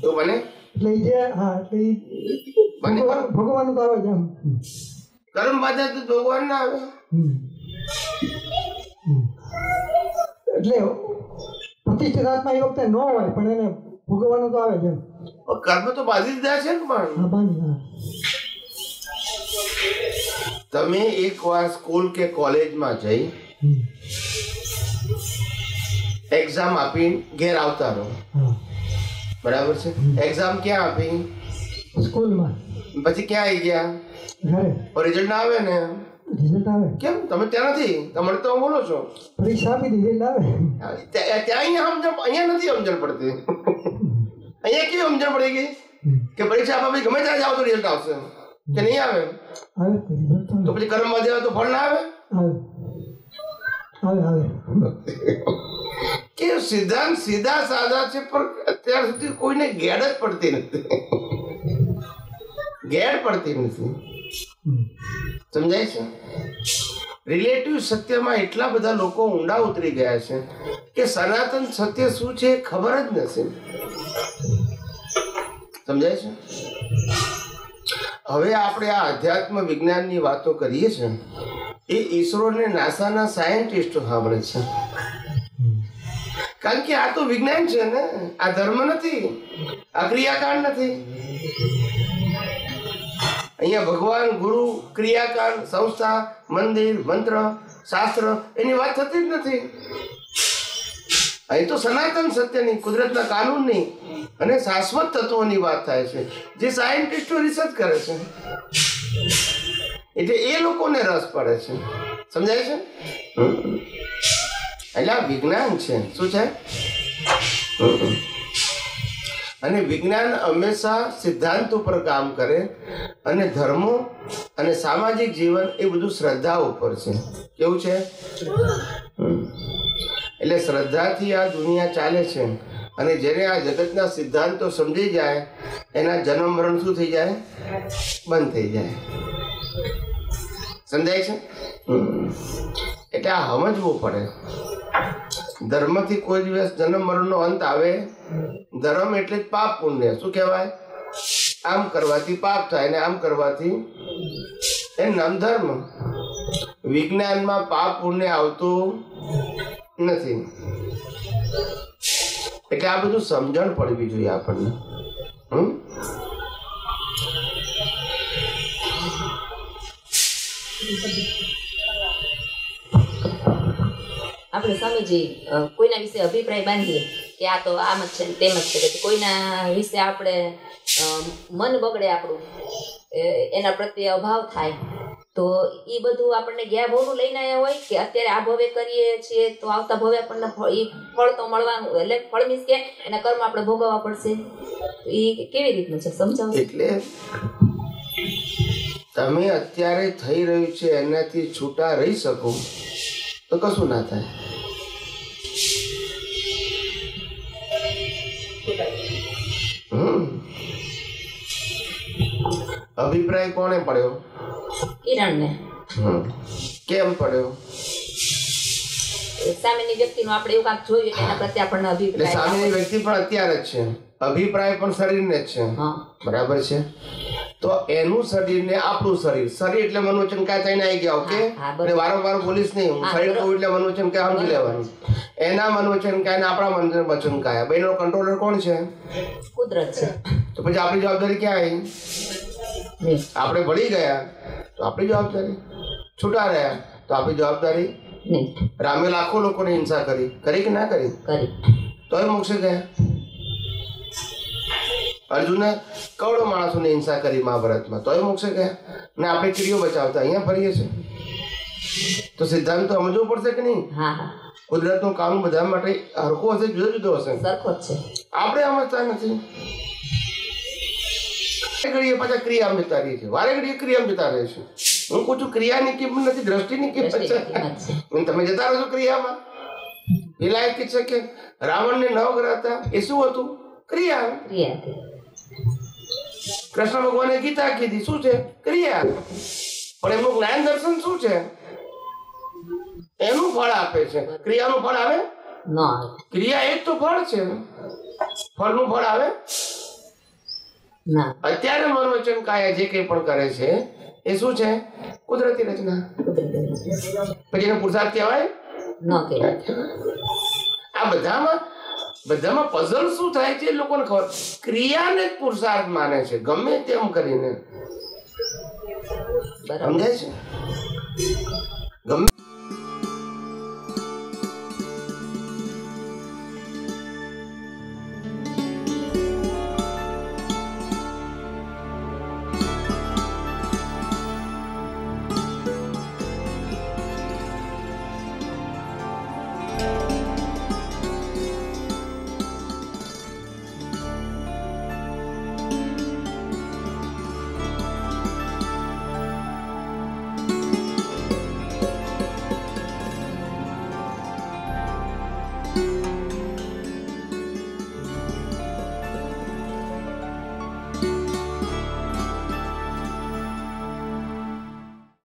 એવું બને? એટલે જે એટલે ભોગવવાનું તો આવે જ. એમ કર્મ બાધા તો ભગવાન ના આવે. એટલે પ્રતિષ્ઠિત આત્મા એ વખતે ન હોય પણ એને ભોગવવાનું તો આવે છે. કર્મ તો બાંધી દીધા છે ને. પણ તમે એકવાર સ્કૂલ કે કોલેજમાં જઈ એક્ઝામ આપી ઘેર આવતા રહો, બરાબર છે? એક્ઝામ ક્યાં આપી? સ્કૂલમાં. પછી ક્યાં આવી ગયા? ઘરે. રિઝલ્ટ ના આવે ને? રિઝલ્ટ આવે. કેમ? તમે ત્યાં નથી? તમારે તો બોલો છો પરીક્ષા આપી દીધી એટલે આવે. ત્યાં અહીંયા નથી સમજણ પડતી. અહીંયા કેવી સમજણ પડી ગઈ કે પરીક્ષા આપવા ગમે ત્યારે જાઓ તો રિઝલ્ટ આવશે કે નહીં આવે? તો પછી કર્મમાં જાવ તો ફળ ના આવે? કે સિદ્ધાંત સીધા સાદા છે, પણ અત્યાર સુધી કોઈને ગેડ જ પડતી નથી. ગેડ પડતી નથી. સમજાય છે? રિલેટિવ સત્યમાં એટલા બધા લોકો ઊંડા ઉતરી ગયા છે કે સનાતન સત્ય શું છે ખબર જ નથી. સમજાય છે? હવે આપણે આ અધ્યાત્મ વિજ્ઞાનની વાતો કરીએ છીએ એ ઈસરો ને નાસાના સાયન્ટિસ્ટો સાંભળે છે. કારણ કે આ તો વિજ્ઞાન છે ને, આ ધર્મ નથી, આ ક્રિયાકાંડ નથી. અહીંયા ભગવાન, ગુરુ, ક્રિયાકાંડ, સંસ્થા, મંદિર, મંત્ર, શાસ્ત્ર એની વાત થતી જ નથી. અહીં તો સનાતન સત્યની, કુદરતના કાનૂનની અને શાશ્વત તત્વોની વાત થાય છે, જે સાયન્ટિસ્ટો રિસર્ચ કરે છે. એટલે એ લોકોને રસ પડે છે. સમજાય છે? એટલે આ વિજ્ઞાન છે. શું છે? અને વિજ્ઞાન હંમેશા સિદ્ધાંત ઉપર કામ કરે અને ધર્મો અને સામાજિક જીવન એ બધું શ્રદ્ધા ઉપર છે. કેવું છે? એટલે શ્રદ્ધાથી આ દુનિયા ચાલે છે. અને જેને આ જગતના સિદ્ધાંતો સમજી જાય એના જન્મ મરણ શું થઈ જાય? બંધ થઈ જાય. સમજાય છે? એટલે આ સમજવું પડે. ધર્મથી કોઈ દિવસ જન્મ મરણનો અંત આવે? ધર્મ એટલે જ પાપ પુણ્ય. શું કહેવાય? આમ કરવાથી પાપ થાય ને આમ કરવાથી એનું નામ ધર્મ. વિજ્ઞાનમાં પાપ પુણ્ય આવતું નથી. એટલે આ બધું સમજણ પડવી જોઈએ આપણને. આપણે સ્વામીજી કોઈના વિશે અભિપ્રાય બાંધીએ કે આ તો આમ જ છે ને તેમ જ છે, કોઈના વિશે આપણે મન બગડે આપણું, એના પ્રત્યે અભાવ થાય, તો એ બધું આપણને ગયા ભવનું લઈને આવ્યા હોય કે અત્યારે આ ભવે કરીએ છીએ તો આવતા ભવે આપણને એ ફળ તો મળવાનું, એટલે ફળ મીન્સ કે એના કર્મ આપણે ભોગવવા પડશે. એ કેવી રીતનું છે સમજાવો. એટલે તમે અત્યારે થઈ રહ્યું છે એનાથી છૂટા રહી શકો તો કશું ના થાય. અભિપ્રાય કોને પડ્યો? કિરણને. કેમ પડ્યો? સામેની વ્યક્તિનું આપણે એવું કાંક જોયું એટલે એના પ્રત્યે આપણને અભિપ્રાય. સામેની વ્યક્તિ પણ અત્યારે જ છે, અભિપ્રાય પણ શરીરને જ છે. બરાબર છે? તો એનું શરીર ને આપણું શરીર, શરીર એટલે મનોવચન કાય થઈને આવી ગયા. ઓકે? અને વારંવાર બોલીશ નહીં, હું શરીર કહું એટલે મનોવચન કાય સમજી લેવાનું. એના મનોવચન કાય ને આપણા મનોવચન કાય, બેનો કંટ્રોલર કોણ છે? કુદરત છે. તો પછી આપણી જવાબદારી ક્યાં આવી? આપણે ભળી ગયા તો આપણી જવાબદારી, છૂટા રહ્યા તો આપણી જવાબદારી. રામે લાખો લોકોને હિંસા કરી કે ના કરી? તોય મોક્ષે ગયા. અર્જુને કરોડો માણસોને હિંસા કરી મહાભારતમાં, તોય મોક્ષે ગયા. ને આપણે કીડીઓ બચાવતા અહીંયા ફરીએ છીએ. તો સિદ્ધાંત તો સમજવું પડશે કે નહીં? કુદરતનું કામ બધા માટે હરખું હશે, જુદો જુદો હશે, સરખો જ છે. આપણે સમજતા નથી. ઘડીએ પાછા ક્રિયામાં જતા રહીએ છીએ, વારે ઘડીએ ક્રિયામાં જતા રહે છે. હું કહું છું ક્રિયાની કિંમત નથી, દ્રષ્ટિની કિંમત છે. તમે જતા રહો છો ક્રિયામાં. પેલા એક છે કે રાવણને નવગ્રહ હતા, એ શું હતું? ક્રિયા. કૃષ્ણ ભગવાને ગીતા કીધી, શું છે? ક્રિયા. પણ એમનું જ્ઞાન દર્શન શું છે? એનું ફળ આપે છે. ક્રિયાનું ફળ આવે? ક્રિયા એક તો ફળ છે, ફળનું ફળ આવે? અત્યારે મનોવચન કાયા જે કંઈ પણ કરે છે એ શું છે? કુદરતી રચના. પછી એનો પુરુષાર્થ કહેવાય? આ બધામાં પઝલ શું થાય છે લોકોને ખબર. ક્રિયાને જ પુરુષાર્થ માને છે ગમે તેમ કરીને. સમજાય છે? ગમે